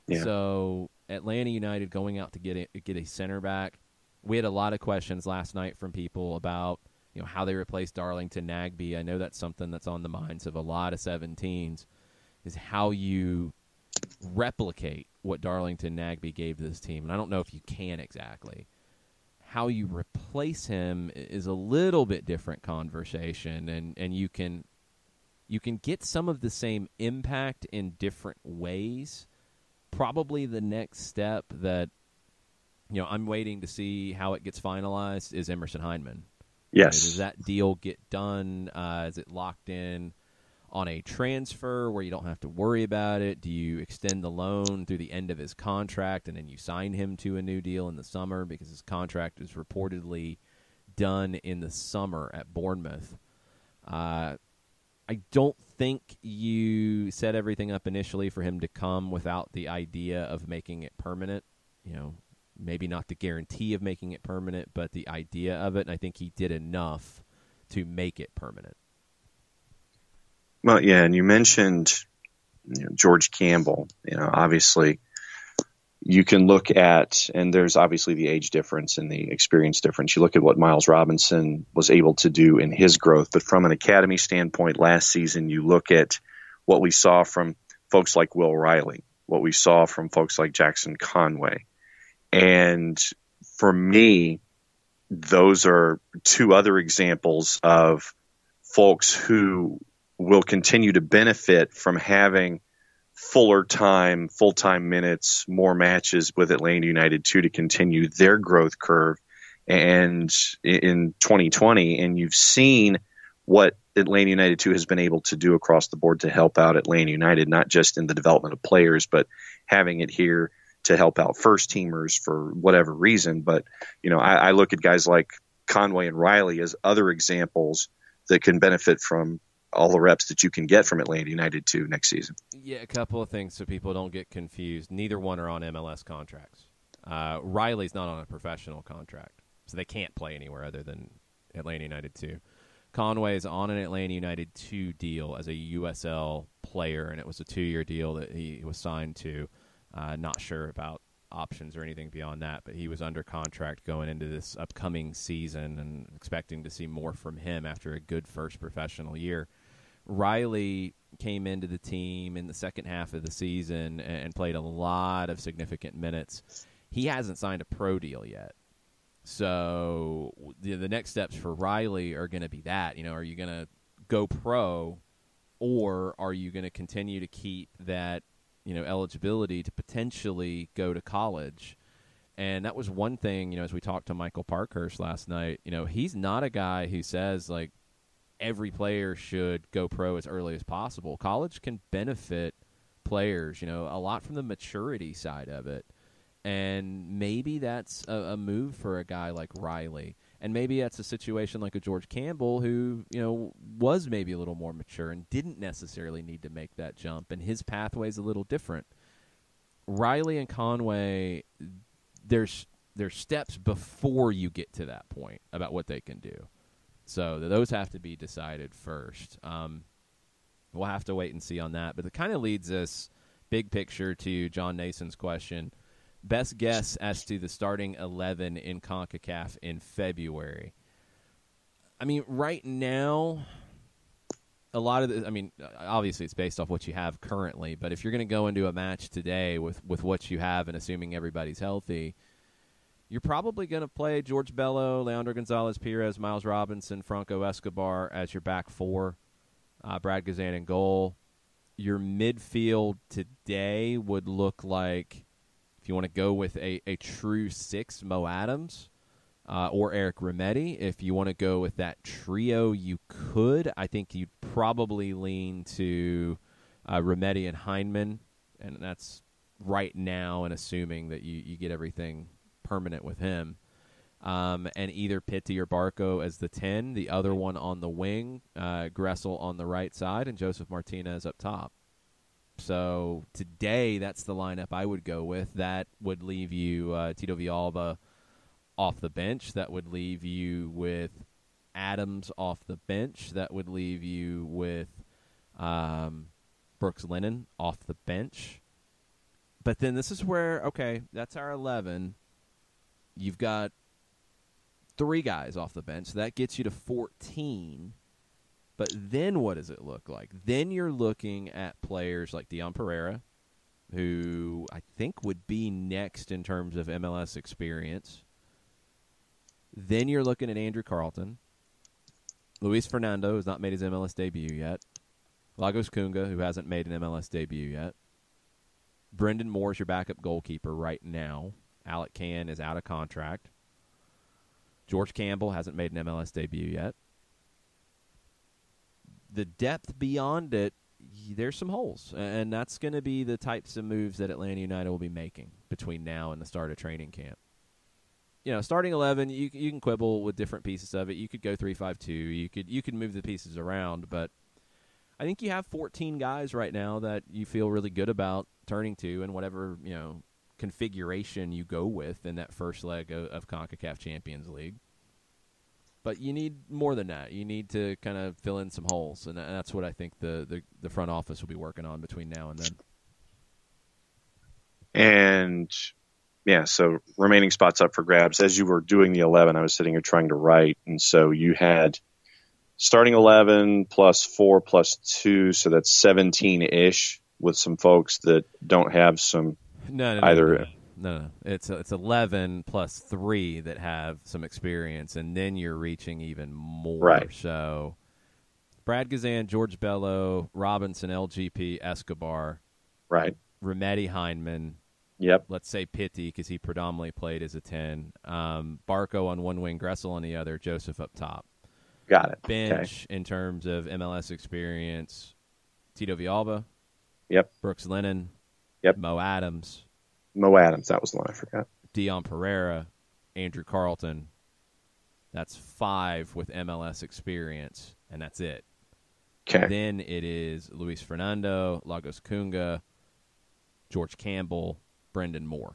Yeah. So Atlanta United going out to get a center back. We had a lot of questions last night from people about how they replace Darlington Nagbe. I know that's something that's on the minds of a lot of 17s, is how you replicate what Darlington Nagbe gave to this team. And I don't know if you can exactly. How you replace him is a little bit different conversation, and you can get some of the same impact in different ways. Probably the next step that I'm waiting to see how it gets finalized is Emerson Hyndman. Yes. Does that deal get done? Is it locked in on a transfer where you don't have to worry about it? Do you extend the loan through the end of his contract and then you sign him to a new deal in the summer because his contract is reportedly done in the summer at Bournemouth? I don't think you set everything up initially for him to come without the idea of making it permanent. Maybe not the guarantee of making it permanent, but the idea of it. And I think he did enough to make it permanent. Well, yeah, and you mentioned George Campbell. Obviously you can look at, and there's obviously the age difference and the experience difference. You look at what Miles Robinson was able to do in his growth, but from an academy standpoint last season, you look at what we saw from folks like Will Riley, what we saw from folks like Jackson Conway. And for me, those are two other examples of folks who will continue to benefit from having full-time minutes, more matches with Atlanta United too, to continue their growth curve. And in 2020, and you've seen what Atlanta United 2 has been able to do across the board to help out Atlanta United, not just in the development of players, but having it here to help out first teamers for whatever reason. But, I look at guys like Conway and Riley as other examples that can benefit from all the reps that you can get from Atlanta United 2 next season. Yeah, a couple of things so people don't get confused. Neither one are on MLS contracts. Riley's not on a professional contract, so they can't play anywhere other than Atlanta United 2. Conway is on an Atlanta United 2 deal as a USL player, and it was a 2-year deal that he was signed to. Not sure about options or anything beyond that, but he was under contract going into this upcoming season and expecting to see more from him after a good first professional year. Riley came into the team in the second half of the season and played a lot of significant minutes. He hasn't signed a pro deal yet. So the next steps for Riley are going to be that, are you going to go pro, or are you going to continue to keep that, eligibility to potentially go to college? And that was one thing, as we talked to Michael Parkhurst last night, he's not a guy who says, like, every player should go pro as early as possible. College can benefit players, a lot from the maturity side of it. And maybe that's a move for a guy like Riley. And maybe that's a situation like a George Campbell who, was maybe a little more mature and didn't necessarily need to make that jump, and his pathway's a little different. Riley and Conway, there's steps before you get to that point about what they can do. So those have to be decided first. We'll have to wait and see on that. But it kind of leads us, big picture, to John Nason's question. Best guess as to the starting 11 in CONCACAF in February. I mean, right now, a lot of obviously it's based off what you have currently, but if you're going to go into a match today with what you have and assuming everybody's healthy, you're probably going to play George Bello, Leandro Gonzalez-Perez, Miles Robinson, Franco Escobar as your back four, Brad Gazan in goal. Your midfield today would look like, if you want to go with a true six, Mo Adams or Eric Remedi. If you want to go with that trio, you could. I think you'd probably lean to Remedi and Heinemann, and that's right now, and assuming that you get everything permanent with him. And either Pitti or Barco as the 10, the other one on the wing, Gressel on the right side, and Joseph Martinez up top. So today, that's the lineup I would go with. That would leave you Tito Villalba off the bench. That would leave you with Adams off the bench. That would leave you with Brooks Lennon off the bench. But then this is where, okay, that's our 11. You've got 3 guys off the bench. So that gets you to 14. But then what does it look like? Then you're looking at players like Dion Pereira, who I think would be next in terms of MLS experience. Then you're looking at Andrew Carlton. Luis Fernando has not made his MLS debut yet. Lagos Kunga, who hasn't made an MLS debut yet. Brendan Moore is your backup goalkeeper right now. Alec Can is out of contract. George Campbell hasn't made an MLS debut yet. The depth beyond it, there's some holes. And that's going to be the types of moves that Atlanta United will be making between now and the start of training camp. Starting 11, you can quibble with different pieces of it. You could go 3-5-2. You could move the pieces around. But I think you have 14 guys right now that you feel really good about turning to, and whatever, configuration you go with in that first leg of CONCACAF Champions League. But you need more than that. You need to kind of fill in some holes, and that's what I think the front office will be working on between now and then. And, yeah, so remaining spots up for grabs. As you were doing the 11, I was sitting here trying to write, and so you had starting 11 plus 4 plus 2, so that's 17-ish with some folks that don't have some No. It's 11 plus 3 that have some experience, and then you're reaching even more. Right. So Brad Gazan, George Bello, Robinson, LGP, Escobar. Right. Remedi, Heinemann. Yep. Let's say Pitti, because he predominantly played as a 10. Barco on one wing, Gressel on the other, Joseph up top. Got it. Bench, in terms of MLS experience, Tito Villalba. Yep. Brooks Lennon. Yep. Mo Adams, that was the one I forgot. Dion Pereira, Andrew Carlton. That's 5 with MLS experience, and that's it. Okay. Then it is Luis Fernando, Lagos Kunga, George Campbell, Brendan Moore.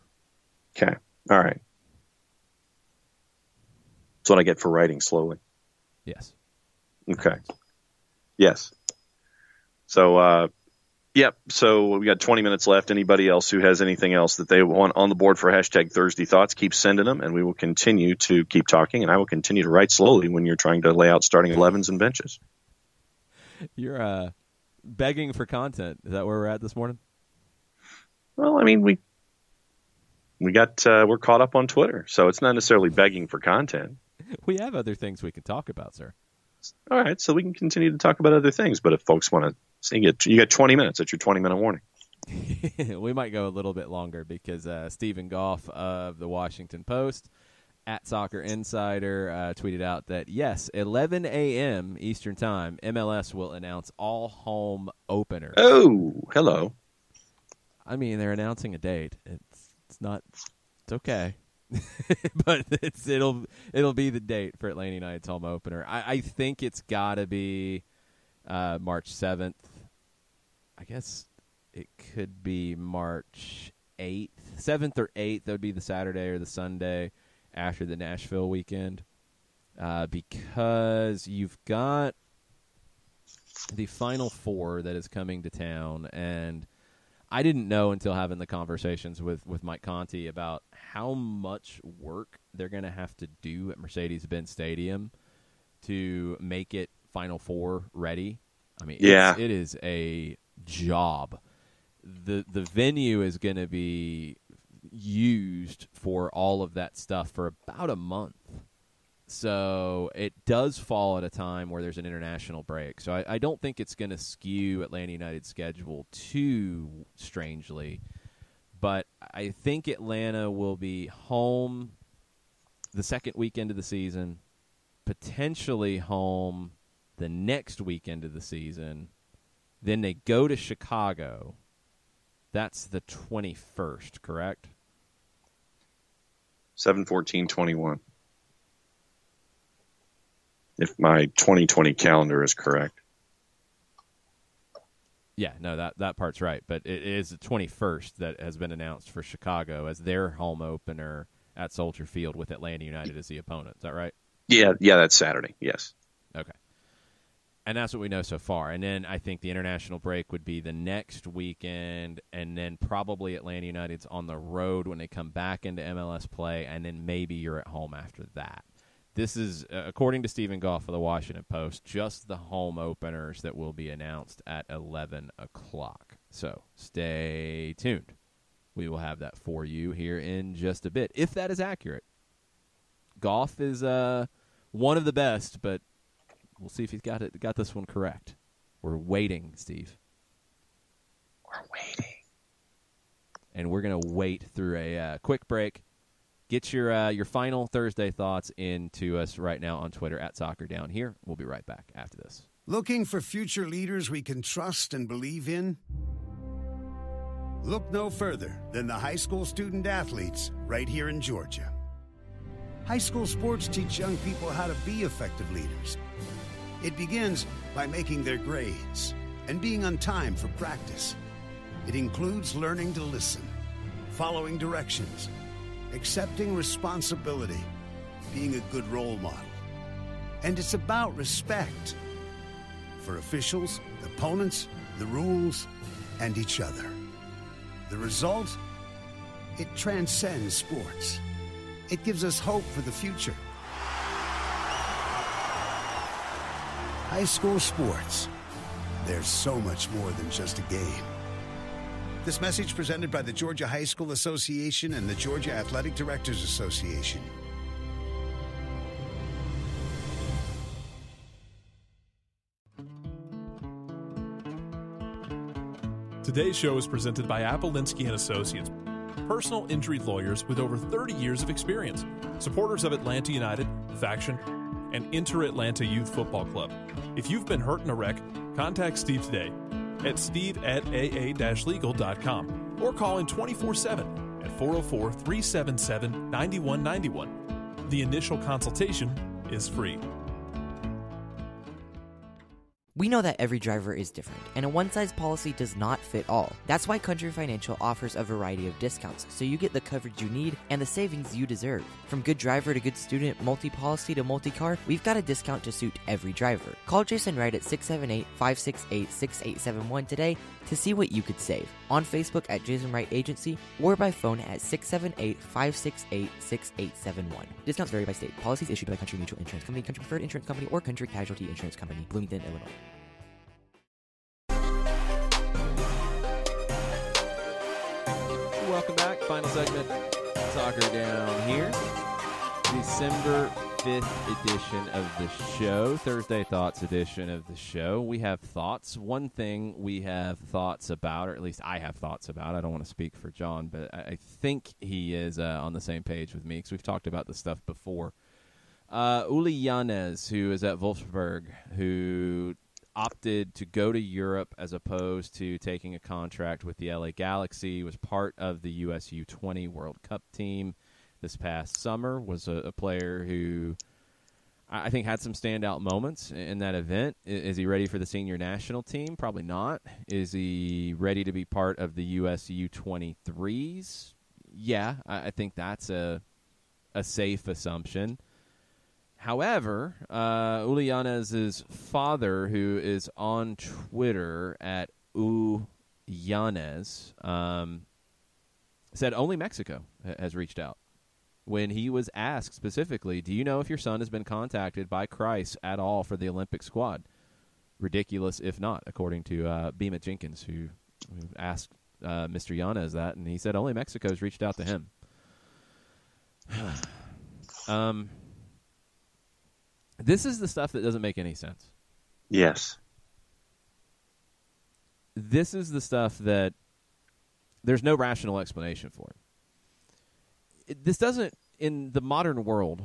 Okay. All right. That's what I get for writing slowly. Yes. Okay. Yes. So Yep. So we got 20 minutes left. Anybody else who has anything else that they want on the board for hashtag Thursday Thoughts, keep sending them, and we will continue to keep talking, and I will continue to write slowly when you're trying to lay out starting 11s and benches. You're begging for content. Is that where we're at this morning? Well, I mean, we're caught up on Twitter, so it's not necessarily begging for content. We have other things we can talk about, sir. All right, so we can continue to talk about other things, but if folks want to, so you got 20 minutes. That's your 20-minute warning. We might go a little bit longer because Stephen Goff of the Washington Post at Soccer Insider tweeted out that, yes, 11 a.m. Eastern Time, MLS will announce all home openers. Oh, hello. I mean, they're announcing a date. It's okay. But it'll be the date for Atlanta United's home opener. I think it's got to be March 7th. I guess it could be March 8th. 7th or 8th, that would be the Saturday or the Sunday after the Nashville weekend. Because you've got the Final Four that is coming to town, and I didn't know until having the conversations with Mike Conti about how much work they're going to have to do at Mercedes-Benz Stadium to make it Final Four ready. I mean, it is a job. The venue is going to be used for all of that stuff for about a month. So it does fall at a time where there's an international break. So I don't think it's going to skew Atlanta United's schedule too strangely. But I think Atlanta will be home the second weekend of the season, potentially home the next weekend of the season. Then they go to Chicago. That's the 21st, correct? 7/14/21. If my 2020 calendar is correct. Yeah, no, that part's right. But it is the 21st that has been announced for Chicago as their home opener at Soldier Field with Atlanta United as the opponent. Is that right? Yeah, that's Saturday, yes. Okay. And that's what we know so far. And then I think the international break would be the next weekend, and then probably Atlanta United's on the road when they come back into MLS play, and then maybe you're at home after that. This is, according to Stephen Goff of the Washington Post, just the home openers that will be announced at 11 o'clock. So stay tuned. We will have that for you here in just a bit, if that is accurate. Goff is one of the best, but we'll see if he's got this one correct. We're waiting, Steve. We're waiting. And we're going to wait through a quick break. Get your final Thursday thoughts into us right now on Twitter at Soccer Down Here. We'll be right back after this. Looking for future leaders we can trust and believe in? Look no further than the high school student athletes right here in Georgia. High school sports teach young people how to be effective leaders. It begins by making their grades and being on time for practice. It includes learning to listen, following directions, accepting responsibility, being a good role model. And it's about respect for officials, opponents, the rules, and each other. The result? It transcends sports. It gives us hope for the future. High school sports. There's so much more than just a game. This message presented by the Georgia High School Association and the Georgia Athletic Directors Association. Today's show is presented by Palacios and Associates, personal injury lawyers with over 30 years of experience, supporters of Atlanta United, Faction, and Inter-Atlanta Youth Football Club. If you've been hurt in a wreck, contact Steve today at steve@aa-legal.com or call in 24/7 at 404-377-9191. The initial consultation is free. We know that every driver is different, and a one-size policy does not fit all. That's why Country Financial offers a variety of discounts, so you get the coverage you need and the savings you deserve. From good driver to good student, multi-policy to multi-car, we've got a discount to suit every driver. Call Jason Wright at 678-568-6871 today to see what you could save. On Facebook at Jason Wright Agency or by phone at 678-568-6871. Discounts vary by state. Policies issued by Country Mutual Insurance Company, Country Preferred Insurance Company, or Country Casualty Insurance Company, Bloomington, Illinois. Welcome back. Final segment. Soccer Down here. December 5th edition of the show. Thursday Thoughts edition of the show. We have thoughts. One thing we have thoughts about, or at least I have thoughts about. I don't want to speak for John, but I think he is on the same page with me because we've talked about this stuff before. Uli Yanez, who is at Wolfsburg, who opted to go to Europe as opposed to taking a contract with the LA Galaxy, was part of the US U20 World Cup team this past summer, was a player who I think had some standout moments in that event. Is he ready for the senior national team? Probably not. Is he ready to be part of the US U23s? Yeah, I think that's a safe assumption. However, Uli Yanez's father, who is on Twitter at Yanez, said only Mexico has reached out. When he was asked specifically, do you know if your son has been contacted by Christ at all for the Olympic squad? Ridiculous if not, according to Beema Jenkins, who asked Mr. Yanez that, and he said only Mexico has reached out to him. This is the stuff that doesn't make any sense. Yes. This is the stuff that there's no rational explanation for it. This doesn't, in the modern world,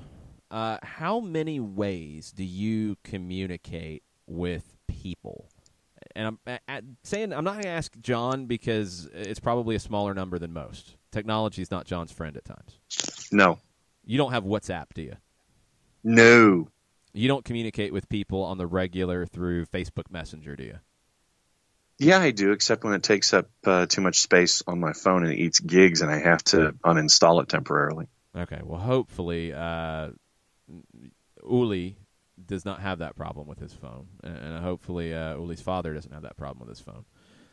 how many ways do you communicate with people? And I'm not going to ask John because it's probably a smaller number than most. Technology is not John's friend at times. No. You don't have WhatsApp, do you? No. You don't communicate with people on the regular through Facebook Messenger, do you? Yeah, I do, except when it takes up too much space on my phone and it eats gigs and I have to uninstall it temporarily. Okay, well, hopefully Uli does not have that problem with his phone, and hopefully Uli's father doesn't have that problem with his phone.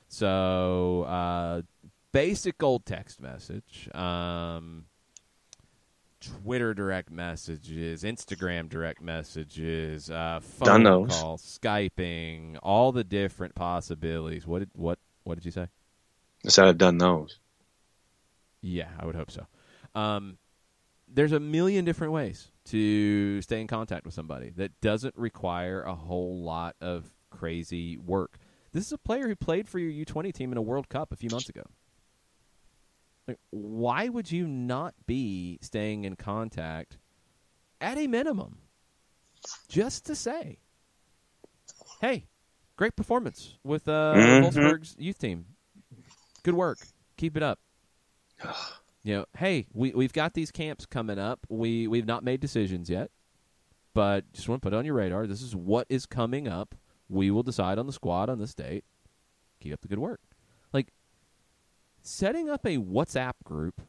So basic old text message, Twitter direct messages, Instagram direct messages, phone calls, Skyping, all the different possibilities. What did you say? I said I've done those. Yeah, I would hope so. There's a million different ways to stay in contact with somebody that doesn't require a whole lot of crazy work. This is a player who played for your U20 team in a World Cup a few months ago. Like, why would you not be staying in contact at a minimum just to say, hey, great performance with Wolfsburg's youth team. Good work. Keep it up. Hey, we've got these camps coming up. We've not made decisions yet, but just want to put it on your radar. This is what is coming up. We will decide on the squad on this date. Keep up the good work. Like, setting up a WhatsApp group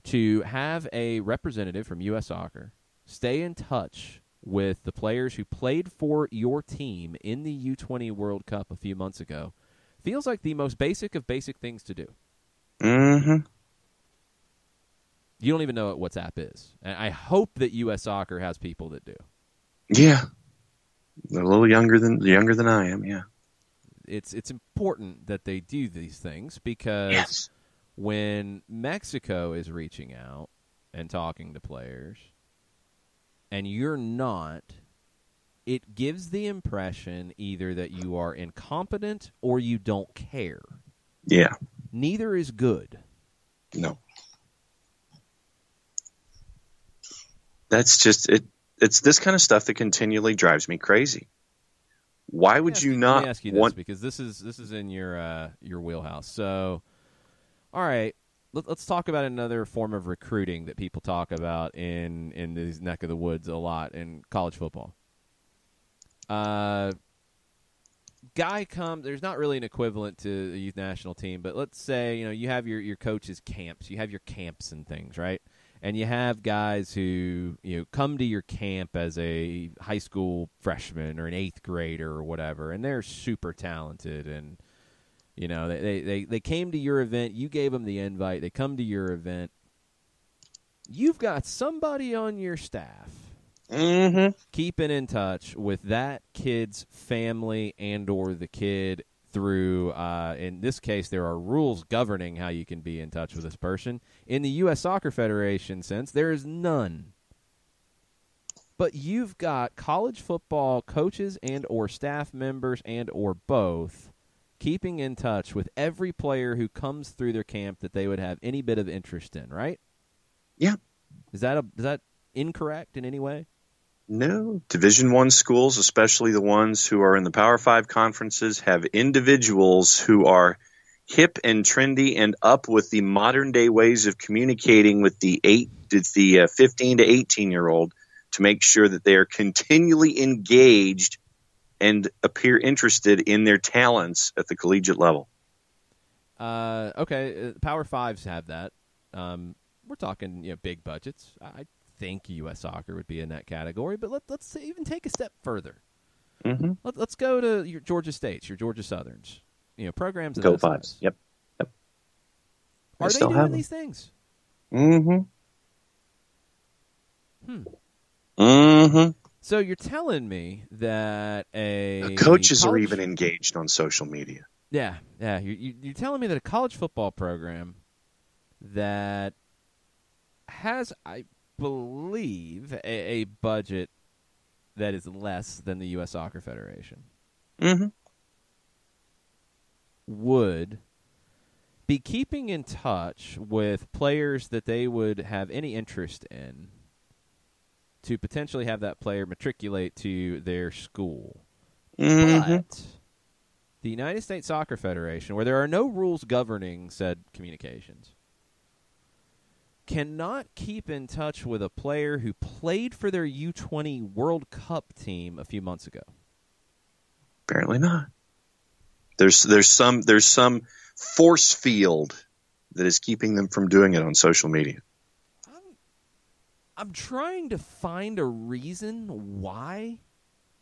to have a representative from U.S. Soccer stay in touch with the players who played for your team in the U20 World Cup a few months ago feels like the most basic of basic things to do. Mm-hmm. You don't even know what WhatsApp is. And I hope that U.S. Soccer has people that do. Yeah. They're a little younger than I am, yeah. It's important that they do these things because when Mexico is reaching out and talking to players and you're not, it gives the impression either that you are incompetent or you don't care. Yeah. Neither is good. No. That's just it. It's this kind of stuff that continually drives me crazy. Why would you not let me ask you this, because this is in your wheelhouse. So, all right, let's talk about another form of recruiting that people talk about in these neck of the woods a lot in college football. guy comes. There's not really an equivalent to the youth national team, but let's say you have your coaches' camps. You have your camps and things, right? And you have guys who come to your camp as a high school freshman or an 8th grader or whatever, and they're super talented. And they came to your event. You gave them the invite. They come to your event. You've got somebody on your staff keeping in touch with that kid's family and or the kid through, in this case, there are rules governing how you can be in touch with this person. In the U.S. Soccer Federation sense, there is none. But you've got college football coaches and or staff members and or both keeping in touch with every player who comes through their camp that they would have any bit of interest in, right? Yeah. Is that incorrect in any way? No. Division I schools, especially the ones who are in the Power 5 conferences, have individuals who are hip and trendy and up with the modern day ways of communicating with the 15 to 18-year-old to make sure that they are continually engaged and appear interested in their talents at the collegiate level. Okay, Power 5s have that. We're talking big budgets. I think U.S. Soccer would be in that category, but let's even take a step further. Mm-hmm. Let's go to your Georgia States, your Georgia Southerns. Programs. Of Go those Fives. guys. Yep. Are they doing these things? Mm-hmm. So you're telling me that the coaches are even engaged on social media. Yeah. You're telling me that a college football program that has, I believe, a budget that is less than the U.S. Soccer Federation would be keeping in touch with players that they would have any interest in to potentially have that player matriculate to their school. But the United States Soccer Federation, where there are no rules governing said communications, cannot keep in touch with a player who played for their U20 World Cup team a few months ago. Apparently not. There's some force field that is keeping them from doing it on social media. I'm trying to find a reason why.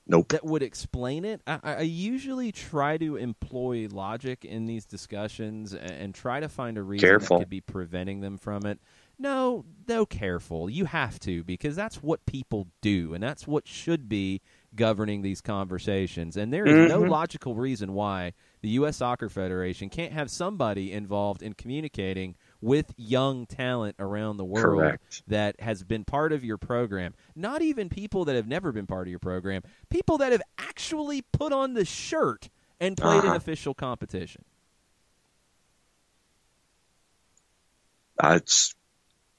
Nope. That would explain it. I usually try to employ logic in these discussions and try to find a reason that could be preventing them from it. No, careful. You have to, because that's what people do, and that's what should be governing these conversations. And there is no logical reason why the U.S. Soccer Federation can't have somebody involved in communicating with young talent around the world that has been part of your program. Not even people that have never been part of your program, people that have actually put on the shirt and played an official competition.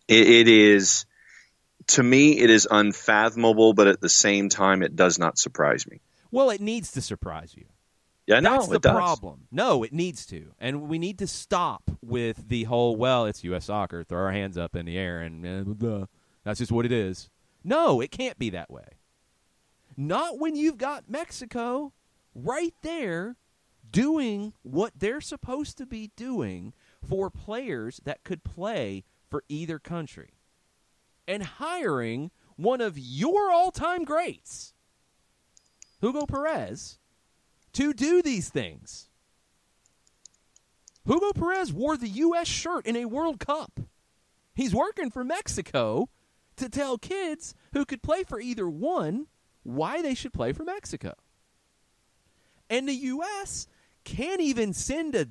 It is, to me, it is unfathomable, but at the same time, it does not surprise me. Well, it needs to surprise you. Yeah, no, that's the problem. No, it needs to. And we need to stop with the whole, well, it's U.S. Soccer, throw our hands up in the air, and that's just what it is. No, it can't be that way. Not when you've got Mexico right there doing what they're supposed to be doing for players that could play for either country. And hiring one of your all-time greats, Hugo Perez, to do these things. Hugo Perez wore the U.S. shirt in a World Cup. He's working for Mexico to tell kids who could play for either one why they should play for Mexico. And the U.S. can't even send a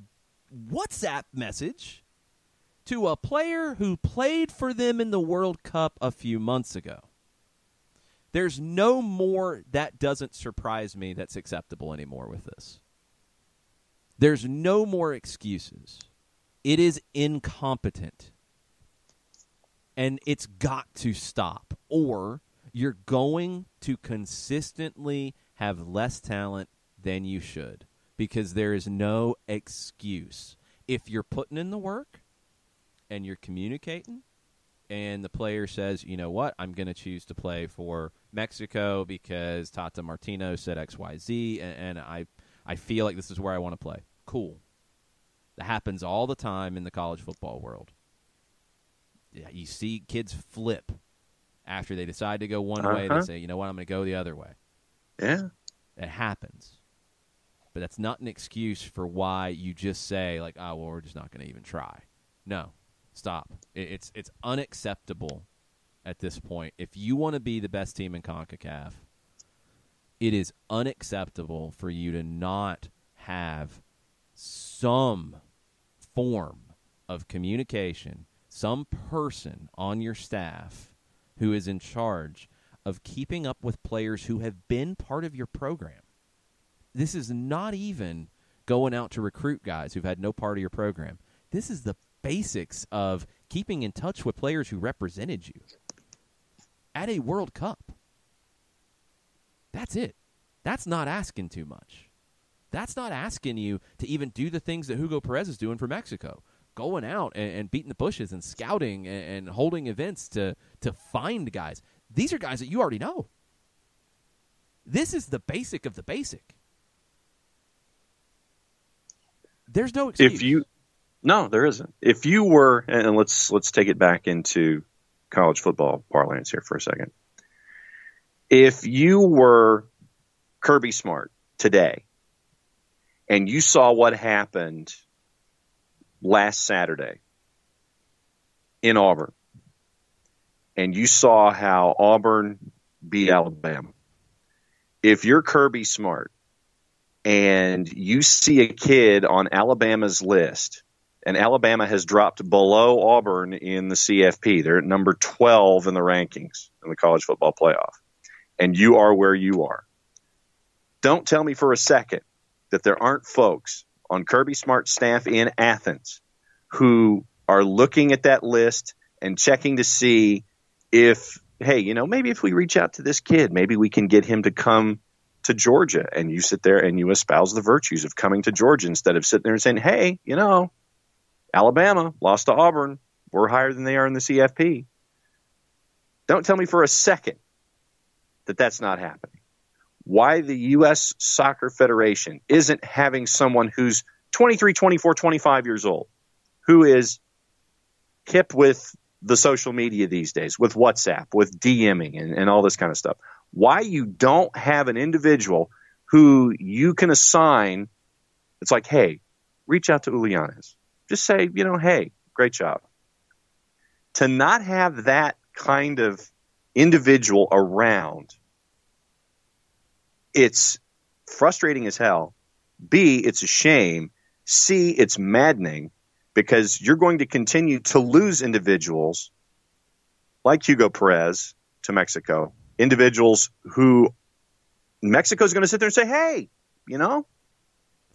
WhatsApp message to a player who played for them in the World Cup a few months ago. There's no more that doesn't surprise me that's acceptable anymore with this. There's no more excuses. It is incompetent. And it's got to stop. Or you're going to consistently have less talent than you should. Because there is no excuse. If you're putting in the work and you're communicating, and the player says, you know what, I'm going to choose to play for Mexico because Tata Martino said XYZ, and I I feel like this is where I want to play. Cool. That happens all the time in the college football world. Yeah, you see kids flip after they decide to go one way. They say, you know what, I'm going to go the other way. Yeah. It happens. But that's not an excuse for why you just say, like, oh, well, we're just not going to even try. No. Stop. It's unacceptable at this point. If you want to be the best team in CONCACAF, it is unacceptable for you to not have some form of communication, some person on your staff who is in charge of keeping up with players who have been part of your program. This is not even going out to recruit guys who've had no part of your program. This is the basics of keeping in touch with players who represented you at a World Cup. That's it. That's not asking too much. That's not asking you to even do the things that Hugo Perez is doing for Mexico, going out and beating the bushes and scouting and holding events to find guys. These are guys that you already know. This is the basic of the basic. There's no excuse. No, there isn't. If you were, and let's take it back into college football parlance here for a second. If you were Kirby Smart today and you saw what happened last Saturday in Auburn, and you saw how Auburn beat Alabama, if you're Kirby Smart and you see a kid on Alabama's list, and Alabama has dropped below Auburn in the CFP, they're at number 12 in the rankings in the college football playoff, and you are where you are, don't tell me for a second that there aren't folks on Kirby Smart's staff in Athens who are looking at that list and checking to see if, hey, you know, maybe if we reach out to this kid, maybe we can get him to come to Georgia. And you sit there and you espouse the virtues of coming to Georgia instead of sitting there and saying, hey, you know, Alabama lost to Auburn. We're higher than they are in the CFP. Don't tell me for a second that that's not happening. Why the U.S. Soccer Federation isn't having someone who's 23, 24, 25 years old, who is hip with the social media these days, with WhatsApp, with DMing and all this kind of stuff. Why you don't have an individual who you can assign, it's like, hey, reach out to Ulianes. Just say, you know, hey, great job. To not have that kind of individual around, it's frustrating as hell. B, it's a shame. C, it's maddening because you're going to continue to lose individuals like Hugo Perez to Mexico, individuals who Mexico's going to sit there and say, hey, you know,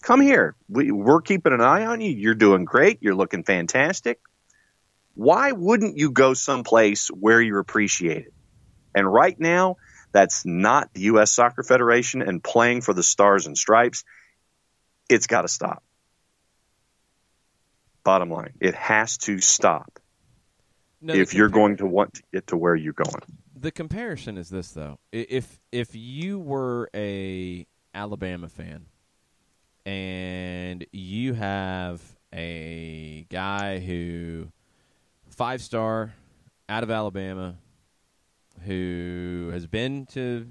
come here. We're keeping an eye on you. You're doing great. You're looking fantastic. Why wouldn't you go someplace where you're appreciated? And right now, that's not the U.S. Soccer Federation and playing for the Stars and Stripes. It's got to stop. Bottom line, it has to stop if you're going to want to get to where you're going. The comparison is this, though. If you were a Alabama fan and you have a guy who 5-star out of Alabama who has been to,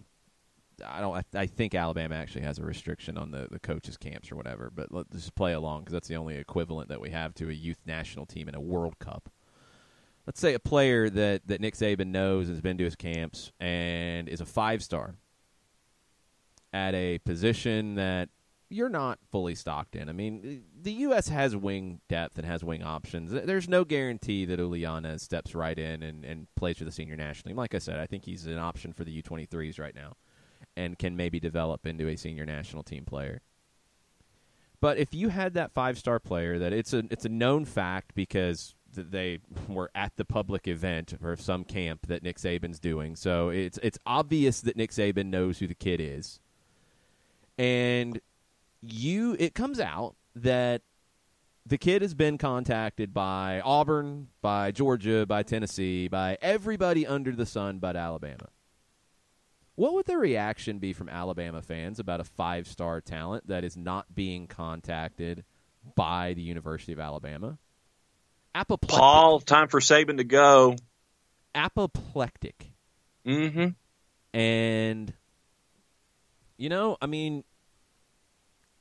I think Alabama actually has a restriction on the coaches' camps or whatever, but let's just play along because that's the only equivalent that we have to a youth national team in a World Cup. Let's say a player that Nick Saban knows has been to his camps and is a 5-star at a position that you're not fully stocked in. I mean, the U.S. has wing depth and has wing options. There's no guarantee that Ulianes steps right in and plays for the senior national team. Like I said, I think he's an option for the U23s right now and can maybe develop into a senior national team player. But if you had that 5-star player, that it's a known fact because they were at the public event or some camp that Nick Saban's doing, so it's obvious that Nick Saban knows who the kid is, and it comes out that the kid has been contacted by Auburn, by Georgia, by Tennessee, by everybody under the sun but Alabama. what would the reaction be from Alabama fans about a 5-star talent that is not being contacted by the University of Alabama? Apoplectic. Paul, time for Saban to go. Apoplectic. Mm-hmm. And, I mean,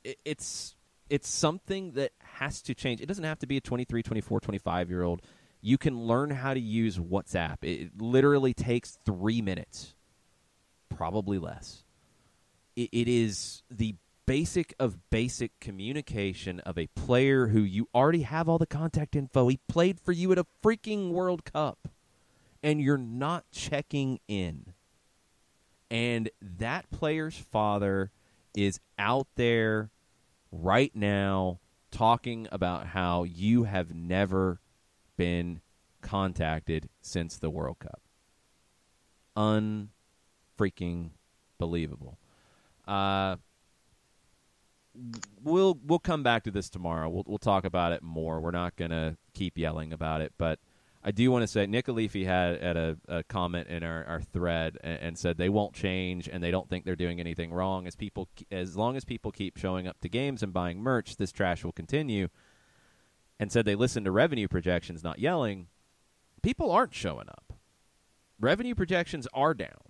it's something that has to change. It doesn't have to be a 23, 24, 25-year-old. You can learn how to use WhatsApp. It literally takes 3 minutes, probably less. It is the basic of basic communication of a player who you already have all the contact info. He played for you at a freaking World Cup, and you're not checking in. And that player's father is out there right now talking about how you have never been contacted since the World Cup. Unfreaking believable. We'll come back to this tomorrow. We'll talk about it more. We're not going to keep yelling about it, but I do want to say Nick Alifi had a comment in our thread and said they won't change and they don't think they're doing anything wrong. As long as people keep showing up to games and buying merch, this trash will continue. And said they listen to revenue projections, not yelling. People aren't showing up. Revenue projections are down.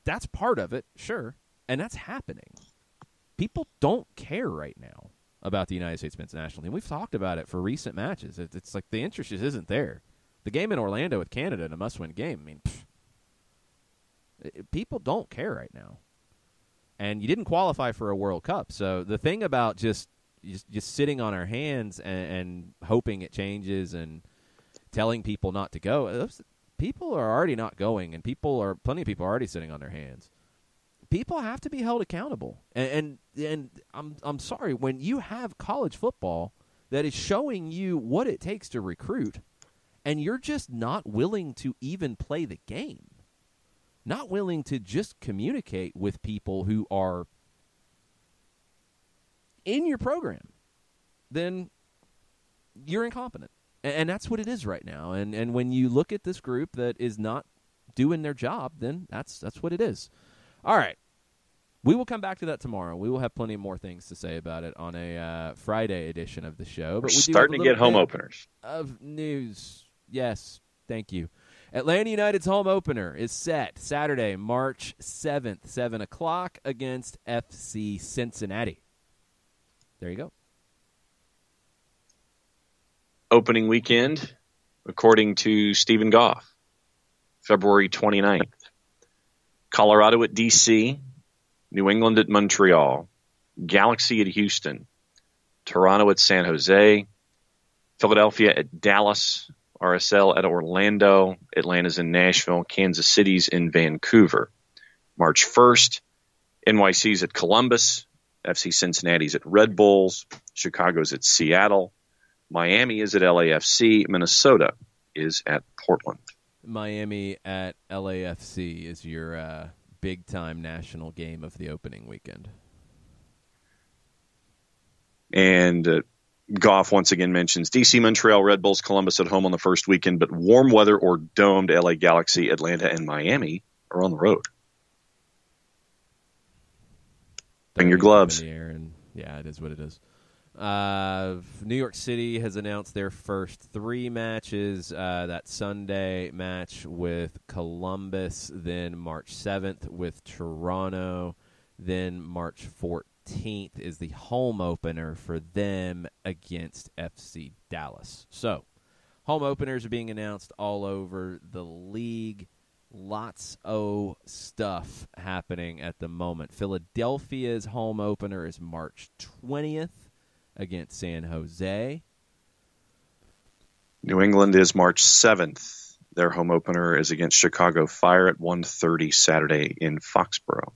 That's part of it, sure, and that's happening. People don't care right now about the United States men's national team. We've talked about it for recent matches. It's like the interest just isn't there. The game in Orlando with Canada in a must-win game, I mean, people don't care right now. And you didn't qualify for a World Cup, so the thing about just sitting on our hands and hoping it changes and telling people not to go, people are already not going, and plenty of people are already sitting on their hands. People have to be held accountable. And I'm sorry, when you have college football that is showing you what it takes to recruit, and you're just not willing to even play the game, not willing to just communicate with people who are in your program, then you're incompetent. And that's what it is right now. And when you look at this group that is not doing their job, then that's what it is. All right. We will come back to that tomorrow. We will have plenty more things to say about it on a Friday edition of the show. But we're starting to get home openers. Of news. Yes. Thank you. Atlanta United's home opener is set Saturday, March 7th, 7 o'clock against FC Cincinnati. There you go. Opening weekend, according to Stephen Goff, February 29th. Colorado at D.C., New England at Montreal, Galaxy at Houston, Toronto at San Jose, Philadelphia at Dallas, RSL at Orlando, Atlanta's in Nashville, Kansas City's in Vancouver. March 1st, NYC's at Columbus, FC Cincinnati's at Red Bulls, Chicago's at Seattle, Miami is at LAFC, Minnesota is at Portland. Miami at LAFC is your big-time national game of the opening weekend. And Goff once again mentions DC, Montreal, Red Bulls, Columbus at home on the first weekend, but warm weather or domed LA Galaxy, Atlanta, and Miami are on the road. Bring your gloves. Yeah, it is what it is. New York City has announced their first 3 matches. That Sunday match with Columbus, then March 7th with Toronto, then March 14th is the home opener for them against FC Dallas. So, home openers are being announced all over the league. Lots of stuff happening at the moment. Philadelphia's home opener is March 20th. Against San Jose. New England is March 7th. Their home opener is against Chicago Fire at 1:30 Saturday in Foxborough.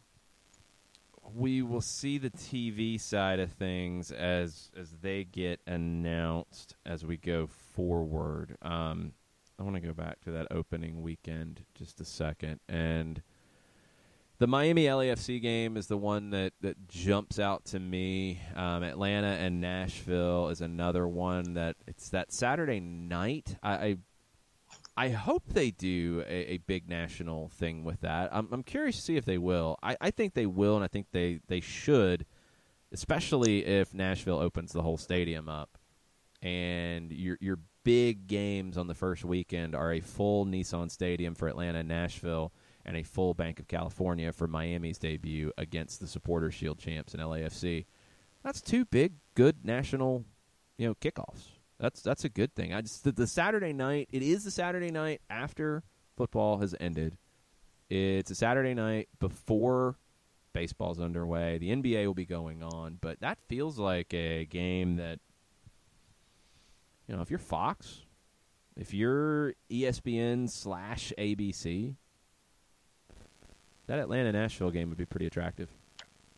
We will see the TV side of things as they get announced as we go forward. I want to go back to that opening weekend just a second. And the Miami LAFC game is the one that jumps out to me. Atlanta and Nashville is another one that it's that Saturday night. I I hope they do a big national thing with that. I'm curious to see if they will. I think they will, and I think they should, especially if Nashville opens the whole stadium up. And your big games on the first weekend are a full Nissan Stadium for Atlanta and Nashville, and a full Bank of California for Miami's debut against the Supporters Shield champs in LAFC. That's two big, good national, kickoffs. That's a good thing. The Saturday night. It is the Saturday night after football has ended. It's a Saturday night before baseball's underway. The NBA will be going on, but that feels like a game that, if you're Fox, if you're ESPN/ABC, that Atlanta-Nashville game would be pretty attractive.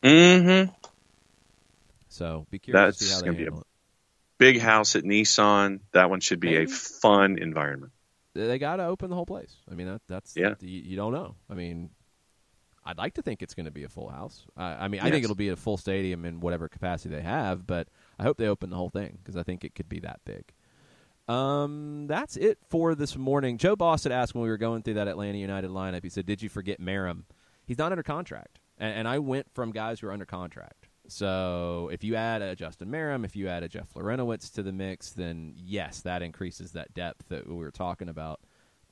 Mm-hmm. So be curious to see how they handle it. Big house at Nissan. That one should be a fun environment. They got to open the whole place. I mean, that's yeah. You don't know. I mean, I'd like to think it's going to be a full house. I think it'll be a full stadium in whatever capacity they have, but I hope they open the whole thing because I think it could be that big. That's it for this morning. Joe Boss had asked when we were going through that Atlanta United lineup, he said, did you forget Merrim? He's not under contract. And I went from guys who are under contract. So if you add a Justin Merrim, if you add a Jeff Lorenowitz to the mix, then yes, that increases that depth that we were talking about.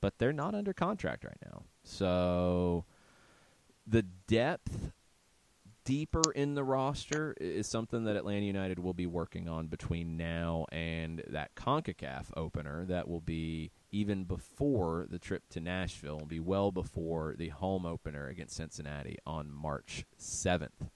But they're not under contract right now. So the depth deeper in the roster is something that Atlanta United will be working on between now and that CONCACAF opener that will be even before the trip to Nashville, will be well before the home opener against Cincinnati on March 7th.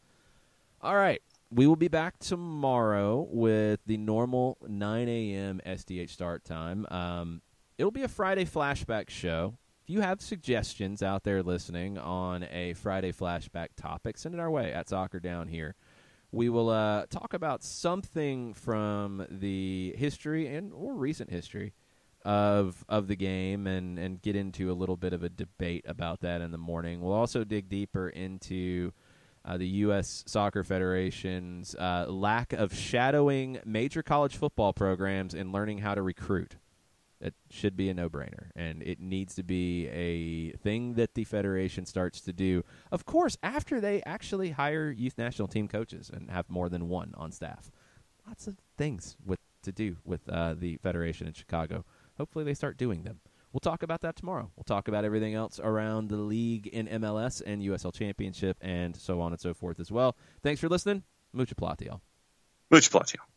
All right, we will be back tomorrow with the normal 9 a.m. SDH start time. It'll be a Friday flashback show. If you have suggestions out there listening on a Friday flashback topic, send it our way at Soccer Down Here. We will talk about something from the history or recent history of the game and get into a little bit of a debate about that in the morning. We'll also dig deeper into the U.S. Soccer Federation's lack of shadowing major college football programs and learning how to recruit. It should be a no-brainer, and it needs to be a thing that the Federation starts to do, of course, after they actually hire youth national team coaches and have more than one on staff. Lots of things to do with the Federation in Chicago. Hopefully they start doing them. We'll talk about that tomorrow. We'll talk about everything else around the league in MLS and USL Championship and so on and so forth as well. Thanks for listening. Mucha plata, y'all. Mucha plata, y'all.